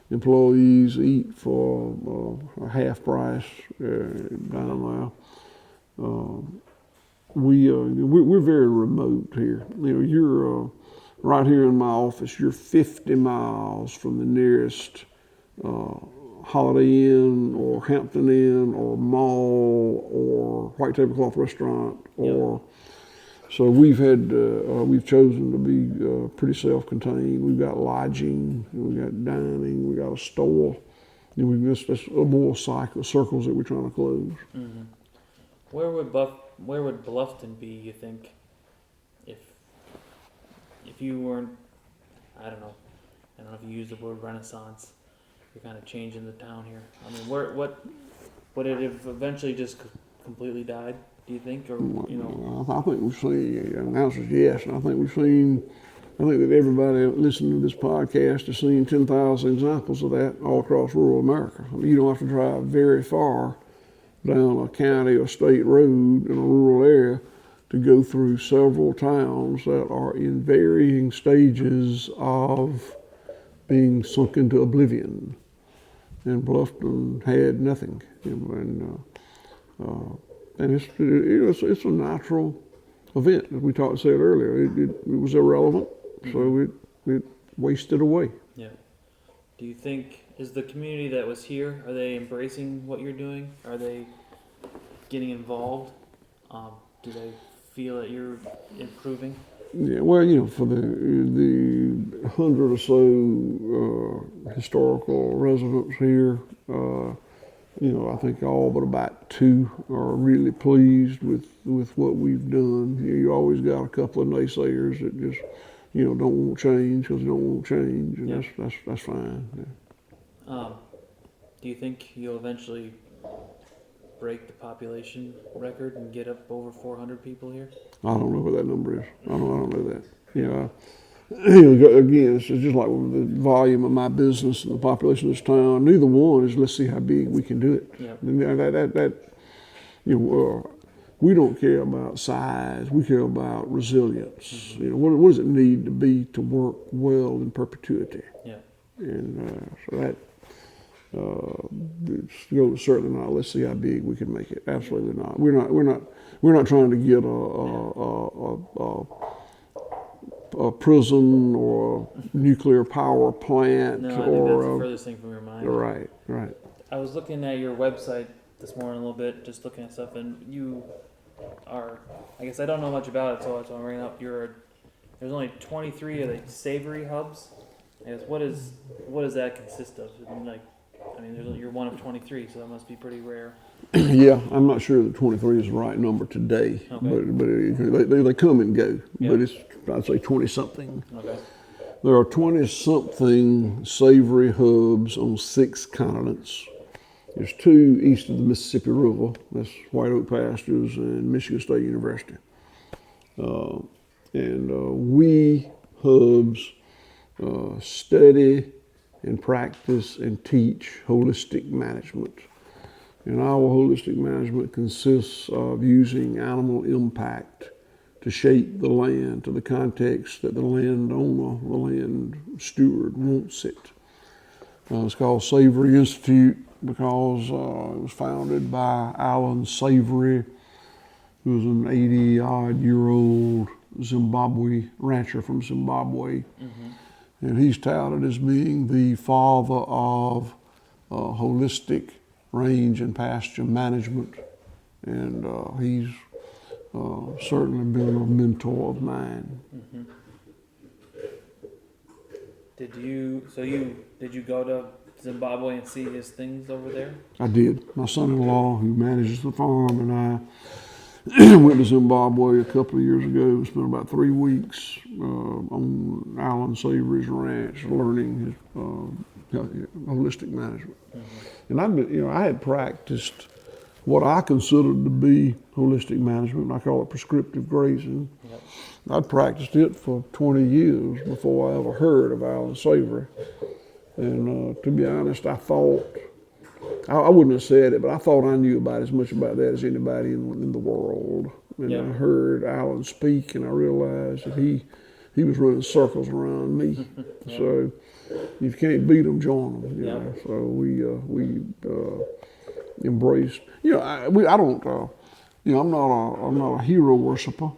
employees eat for a half price down there. We're very remote here. You're right here in my office. You're 50 miles from the nearest Holiday Inn or Hampton Inn or mall or white tablecloth restaurant or. So we've chosen to be pretty self-contained. We've got lodging, we've got dining, we've got a store. That's more circles that we're trying to close. Mm-hmm. Where would Bluffton be, you think, if you weren't, I don't know if you use the word Renaissance, you're kind of changing the town here. I mean, what would it have eventually just completely died? Do you think, or I think we've seen. The answer is yes. And I think that everybody listening to this podcast has seen 10,000 examples of that all across rural America. I mean, you don't have to drive very far down a county or state road in a rural area to go through several towns that are in varying stages of being sunk into oblivion. And Bluffton had nothing. And it's a natural event, as we said earlier. It was irrelevant, so it wasted away. Yeah. Do you think, is the community that was here, are they embracing what you're doing? Are they getting involved? Do they feel that you're improving? Yeah, well, for the 100 or so historical residents here, I think all but about 2 are really pleased with what we've done. You always got a couple of naysayers that just, don't want change because they don't want change, and that's fine. Yeah. Do you think you'll eventually break the population record and get up over 400 people here? I don't know what that number is. I don't know that. Again, it's just like with the volume of my business and the population of this town. Neither one is let's see how big we can do it. Yep. We don't care about size. We care about resilience. Mm-hmm. What does it need to be to work well in perpetuity? Yeah. And so that it's certainly not. Let's see how big we can make it. Absolutely not. We're not trying to get a prison or a nuclear power plant. No, I think that's the furthest thing from your mind. Right. I was looking at your website this morning a little bit, just looking at stuff, and you are, I guess I don't know much about it, so I'm bringing up there's only 23 of the Savory hubs. I guess what does that consist of? You're one of 23, so that must be pretty rare. Yeah, I'm not sure that 23 is the right number today, but they come and go. Yeah. But I'd say 20-something. Okay. There are 20-something Savory hubs on 6 continents. There's 2 east of the Mississippi River. That's White Oak Pastures and Michigan State University. We hubs study and practice and teach holistic management. And our holistic management consists of using animal impact to shape the land to the context that the landowner, the land steward wants it. It's called Savory Institute because it was founded by Alan Savory, who was an 80-odd-year-old Zimbabwe rancher from Zimbabwe. Mm-hmm. And he's touted as being the father of holistic range and pasture management. And he's certainly been a mentor of mine. Mm-hmm. Did you go to Zimbabwe and see his things over there? I did. My son-in-law, who manages the farm, and I went to Zimbabwe a couple of years ago. Spent about 3 weeks on Alan Savory's ranch, learning his holistic management. Mm-hmm. And I had practiced what I considered to be holistic management. I call it prescriptive grazing. Yep. I'd practiced it for 20 years before I ever heard of Alan Savory. And to be honest, I thought, I wouldn't have said it, but I thought I knew about as much about that as anybody in the world. And Yep. I heard Alan speak, and I realized that he was running circles around me. Yep. So if you can't beat them, join them. You Yep. know? So we embraced. I don't. I'm not a hero worshiper.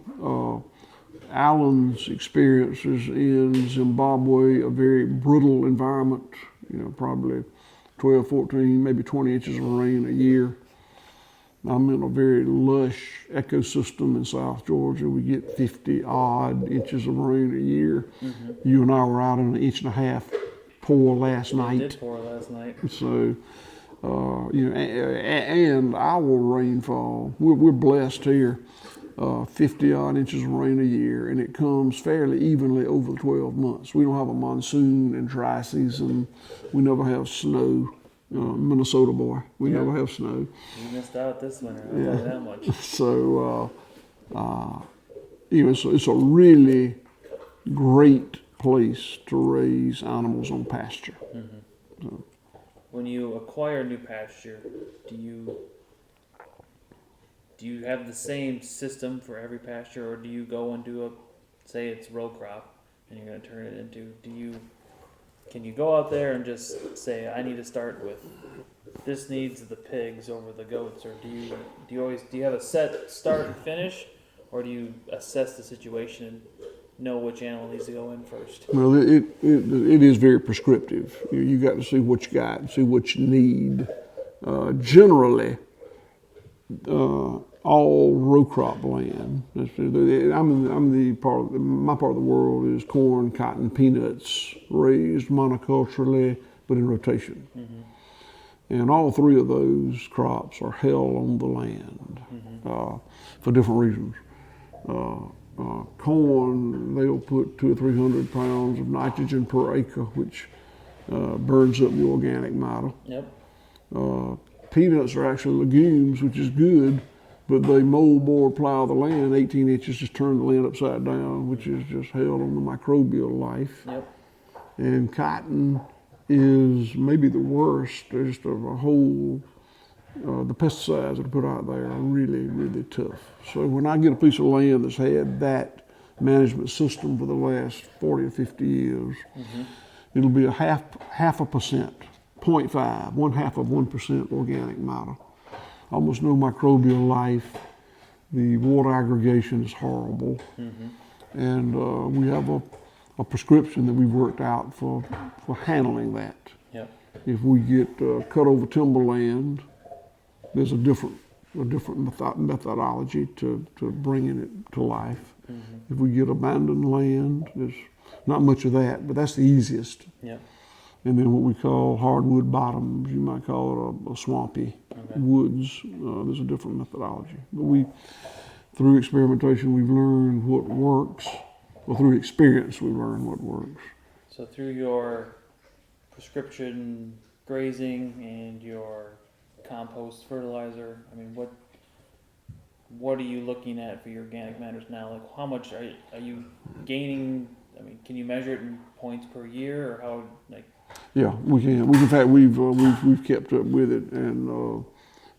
Alan's experiences in Zimbabwe, a very brittle environment, probably 12, 14, maybe 20 inches of rain a year. I'm in a very lush ecosystem in South Georgia. We get 50 odd inches of rain a year. Mm-hmm. You and I were out in an inch and a half pour last night. It did pour last night. So, and our rainfall, we're blessed here. 50 odd inches of rain a year, and it comes fairly evenly over the 12 months. We don't have a monsoon and dry season. We never have snow. Minnesota boy, we never have snow. You missed out this winter. I'll tell you that much. So, it's a really great place to raise animals on pasture. Mm-hmm. So, When you acquire new pasture, do you have the same system for every pasture, or do you go and do say it's row crop, and you're going to turn it into, can you go out there and just say, I need to start with, this needs the pigs over the goats, or do you have a set start and finish, or do you assess the situation and know which animal needs to go in first? well, it is very prescriptive. You got to see what you got and see what you need. Generally, all row crop land. My part of the world is corn, cotton, peanuts, raised monoculturally, but in rotation. Mm-hmm. And all three of those crops are held on the land for different reasons. Corn, they'll put 200 or 300 pounds of nitrogen per acre, which burns up the organic matter. Yep. Peanuts are actually legumes, which is good, but they moldboard plow the land 18 inches, just turn the land upside down, which is just held on the microbial life. Yep. And cotton is maybe the worst. Just of a whole, the pesticides that are put out there are really, really tough. So when I get a piece of land that's had that management system for the last 40 or 50 years, Mm-hmm. it'll be a half a percent. 0.5, 0.5% organic matter. Almost no microbial life. The water aggregation is horrible. Mm-hmm. And we have a prescription that we've worked out for handling that. Yep. If we get cut over timberland, there's a different methodology to bringing it to life. Mm-hmm. If we get abandoned land, there's not much of that, but that's the easiest. Yep. And then what we call hardwood bottoms, you might call it a swampy woods. There's a different methodology. But through experimentation, we've learned what works. Well, through experience, we learn what works. So through your prescription grazing and your compost fertilizer, I mean, what are you looking at for your organic matters now? Like, how much are you gaining? I mean, can you measure it in points per year, or how? Like, yeah, we can. In fact, we've kept up with it, and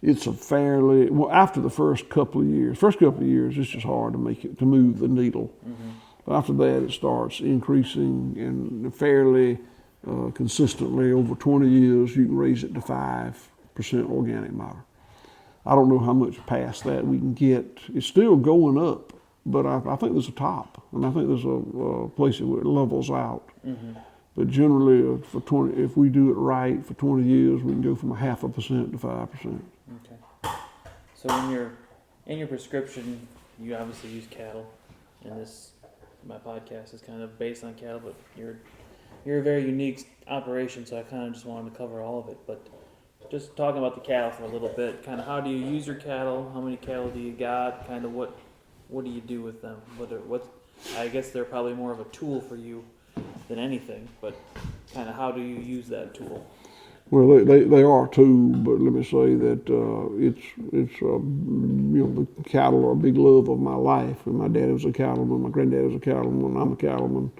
it's a fairly well. After the first couple of years, it's just hard to move the needle. mm-hmm. But after that, it starts increasing, and fairly consistently over 20 years, you can raise it to 5% organic matter. I don't know how much past that we can get. It's still going up, but I think there's a top, and I think there's a place where it levels out. Mm-hmm. But generally, if we do it right for 20 years, we can go from 0.5% to 5%. Okay. So in your prescription you obviously use cattle, and my podcast is kind of based on cattle, but you're a very unique operation, so I kind of just wanted to cover all of it. But just talking about the cattle for a little bit, kind of how do you use your cattle? How many cattle do you got? Kind of what do you do with them? I guess they're probably more of a tool for you than anything, but kind of how do you use that tool? Well, they are too, but let me say that it's the cattle are a big love of my life. And my dad was a cattleman, my granddad was a cattleman, I'm a cattleman.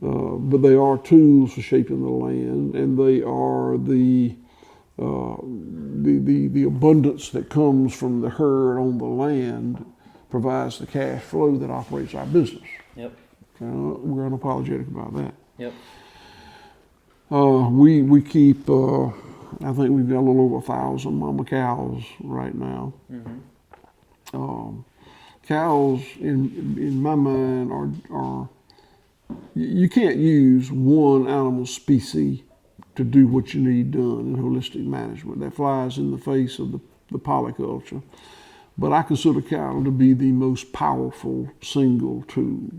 Mm-hmm. But they are tools for shaping the land, and they are the abundance that comes from the herd on the land provides the cash flow that operates our business. Yep. We're unapologetic about that. Yep. We keep, I think we've got a little over 1,000 mama cows right now. Mm-hmm. Cows, in my mind, are you can't use one animal species to do what you need done in holistic management. That flies in the face of the polyculture. But I consider cattle to be the most powerful single tool.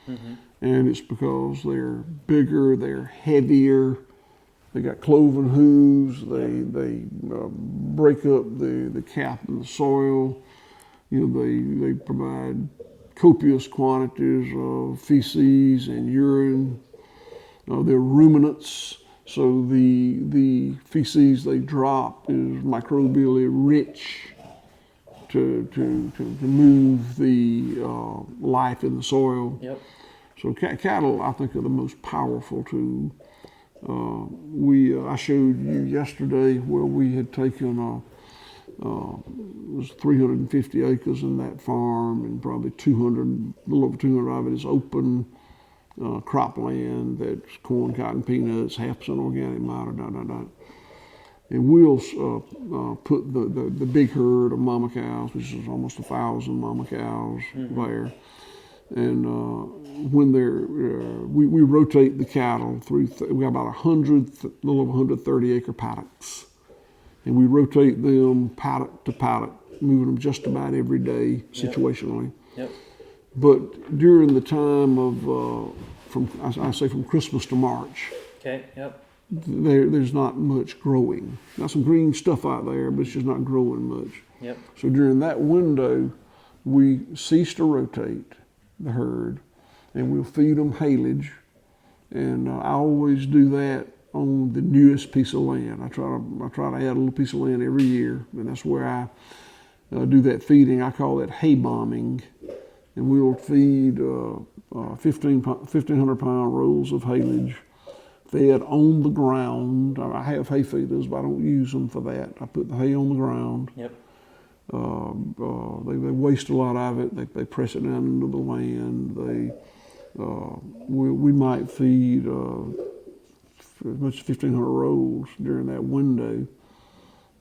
Mm-hmm. And it's because they're bigger, they're heavier, they got cloven hooves, they break up the cap in the soil. They provide copious quantities of feces and urine. They're ruminants, so the feces they drop is microbially rich to move the life in the soil. Yep. So cattle, I think, are the most powerful tool. I showed you yesterday where we had taken it was 350 acres in that farm, and probably a little over 200 of it is open cropland. That's corn, cotton, peanuts, 0.5% organic matter, And we'll put the big herd of mama cows, which is almost 1,000 mama cows there. And when we rotate the cattle through, we got about a little over 130 acre paddocks. And we rotate them paddock to paddock, moving them just about every day situationally. Yep. But during the time of, from Christmas to March, Okay. Yep. there's not much growing. Got some green stuff out there, but it's just not growing much. Yep. So during that window, we cease to rotate the herd, and we'll feed them haylage. And I always do that on the newest piece of land. I try to add a little piece of land every year, and that's where I do that feeding. I call it hay bombing, and we'll feed 1,500 pound rolls of haylage fed on the ground. I have hay feeders, but I don't use them for that. I put the hay on the ground. Yep. They waste a lot of it. They press it down into the land. We might feed as much as 1,500 rolls during that window.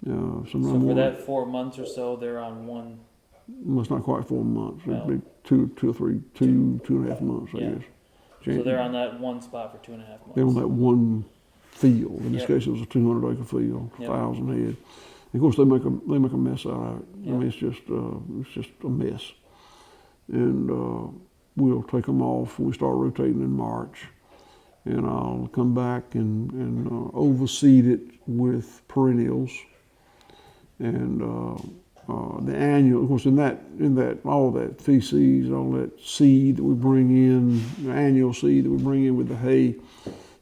So for that 4 months or so, they're on one. Well, it's not quite 4 months. Well, It'd be two and a half months, I guess. So they're on that one spot for 2.5 months. They're on that one field. In this case, it was a 200 acre field, 1,000 head. And of course, they make a mess out of it. I mean, it's just a mess. And we'll take them off. We start rotating in March, and I'll come back and overseed it with perennials. And the annual, of course, in that all that feces, all that seed that we bring in, the annual seed that we bring in with the hay,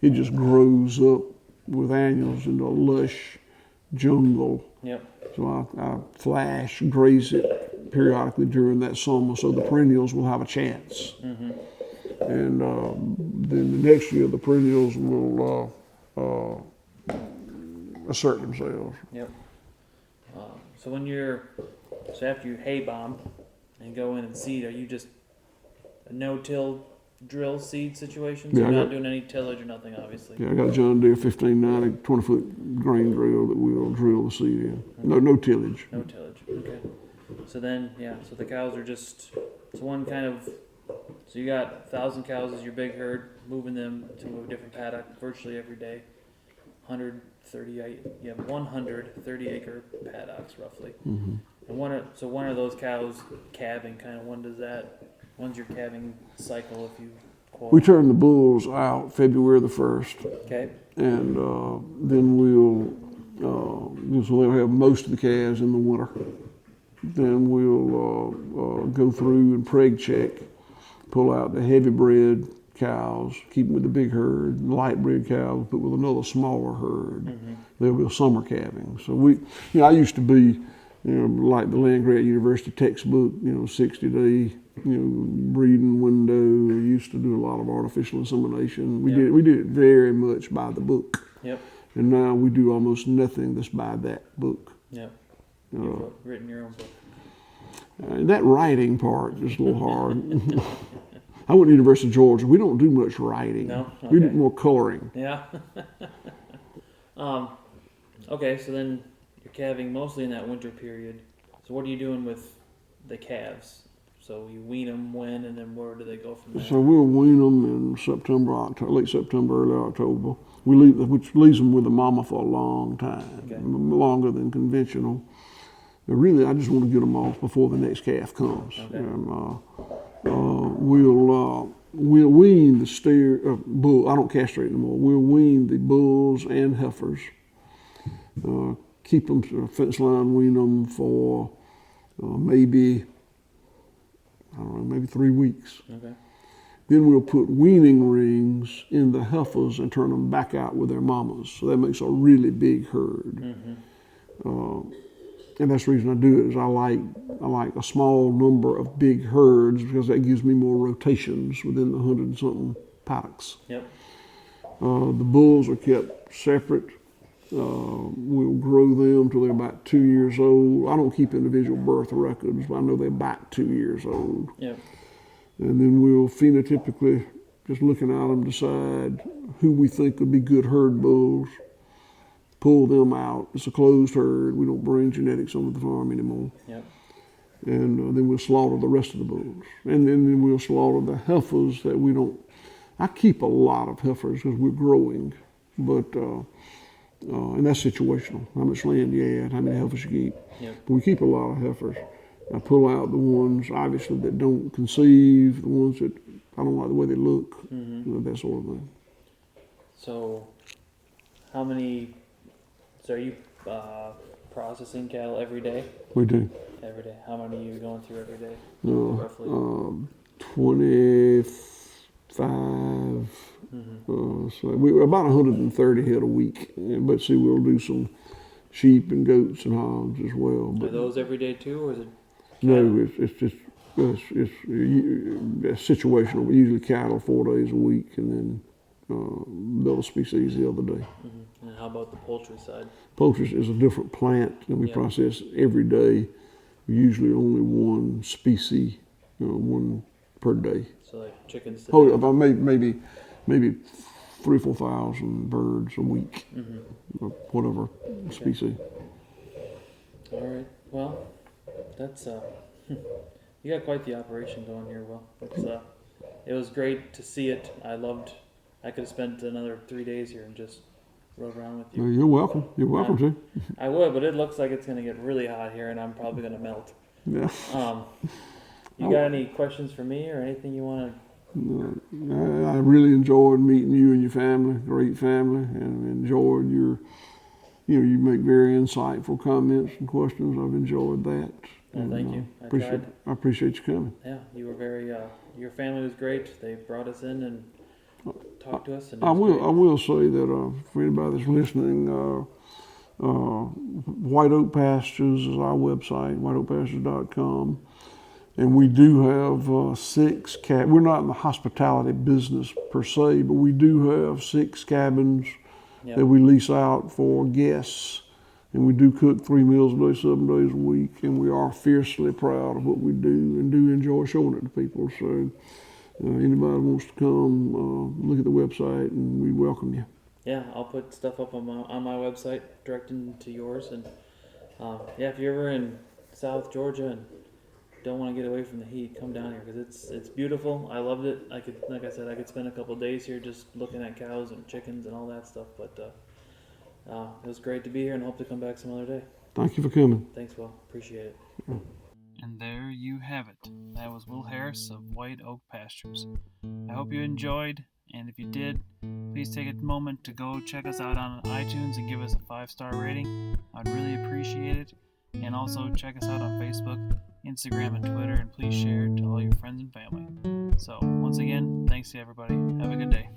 it just grows up with annuals into a lush jungle. Yep. So I flash graze it periodically during that summer, so the perennials will have a chance. Mm-hmm. And then the next year, the perennials will assert themselves. Yep. So after you hay bomb and go in and seed, are you just a no-till drill seed situation? So you're not doing any tillage or nothing, obviously. Yeah, I got a John Deere 1590 20-foot grain drill that we'll drill the seed in. Okay. No tillage. No tillage. Okay. So then, so the cows are just, it's one kind of, so you got 1,000 cows as your big herd, moving them to a different paddock virtually every day. 130 acre paddocks roughly. Mm-hmm. And when are those cows calving? Kind of when's your calving cycle, if you quote? We turn the bulls out February the 1st. Okay. And then so they'll have most of the calves in the winter. Then we'll go through and preg check, pull out the heavy bred cows, keep them with the big herd, light bred cows, put with another smaller herd. Mm-hmm. There'll be a summer calving. So I used to be, like the land grant university textbook, 60-day, breeding window. We used to do a lot of artificial insemination. We did it very much by the book. Yep. And now we do almost nothing that's by that book. Yep. You've written your own book. That writing part is a little hard. I went to University of Georgia. We don't do much writing. No? Okay. We do more coloring. Yeah. Okay, so then you're calving mostly in that winter period. So what are you doing with the calves? So you wean them when, and then where do they go from there? So we'll wean them in September, October, late September, early October. Which leaves them with the mama for a long time, Okay. longer than conventional. But really, I just want to get them off before the next calf comes. Okay. And we'll wean the bull. I don't castrate anymore. We'll wean the bulls and heifers. Keep them fence line, wean them for maybe 3 weeks. Okay. Then we'll put weaning rings in the heifers and turn them back out with their mamas. So that makes a really big herd. Mm-hmm. And that's the reason I do it is I like a small number of big herds because that gives me more rotations within the 100-something paddocks. Yep. The bulls are kept separate. We'll grow them till they're about 2 years old. I don't keep individual birth records, but I know they're about 2 years old. Yep. And then we'll phenotypically, just looking at them, decide who we think would be good herd bulls, pull them out. It's a closed herd. We don't bring genetics onto the farm anymore. Yep. And then we'll slaughter the rest of the bulls. And then we'll slaughter the heifers that we don't. I keep a lot of heifers because we're growing, but and that's situational. How much land you add, how many heifers you keep. Yep. But we keep a lot of heifers. I pull out the ones, obviously, that don't conceive, the ones that I don't like the way they look, that sort of thing. So, so are you processing cattle every day? We do. Every day. How many are you going through every day? Roughly? 25. So we're about 130 head a week. But see, we'll do some sheep and goats and hogs as well. But are those every day too, or is it? No, it's just it's situational. We usually cattle 4 days a week, and then build a species the other day. Mm-hmm. And how about the poultry side? Poultry is a different plant, and we Yep. process every day. Usually only one species, one per day. So like chickens. Oh, about maybe 3,000 or 4,000 birds a week, or whatever species. All right. Well, that's you got quite the operation going here, Will. It was great to see it. I could have spent another 3 days here and just rode around with you. Well, you're welcome. You're welcome to. I would, but it looks like it's going to get really hot here, and I'm probably going to melt. Yeah. You got any questions for me or anything you want to? I really enjoyed meeting you and your family. Great family, and enjoyed your. You make very insightful comments and questions. I've enjoyed that. Well, thank you. I appreciate you coming. Yeah, you were very. Your family was great. They brought us in and talked to us. And I will say that for anybody that's listening, White Oak Pastures is our website, whiteoakpastures.com. And we do have 6 cabins. We're not in the hospitality business per se, but we do have 6 cabins that we lease out for guests. And we do cook 3 meals a day, 7 days a week. And we are fiercely proud of what we do and do enjoy showing it to people. So anybody wants to come, look at the website, and we welcome you. Yeah, I'll put stuff up on my website, directing to yours. And if you're ever in South Georgia and don't want to get away from the heat, come down here because it's beautiful. I loved it. I could spend a couple of days here just looking at cows and chickens and all that stuff. But it was great to be here, and hope to come back some other day. Thank you for coming. Thanks, Will. Appreciate it. And there you have it. That was Will Harris of White Oak Pastures. I hope you enjoyed, and if you did, please take a moment to go check us out on iTunes and give us a 5-star rating. I'd really appreciate it. And also check us out on Facebook, Instagram, and Twitter, and please share it to all your friends and family. So, once again, thanks to everybody. Have a good day.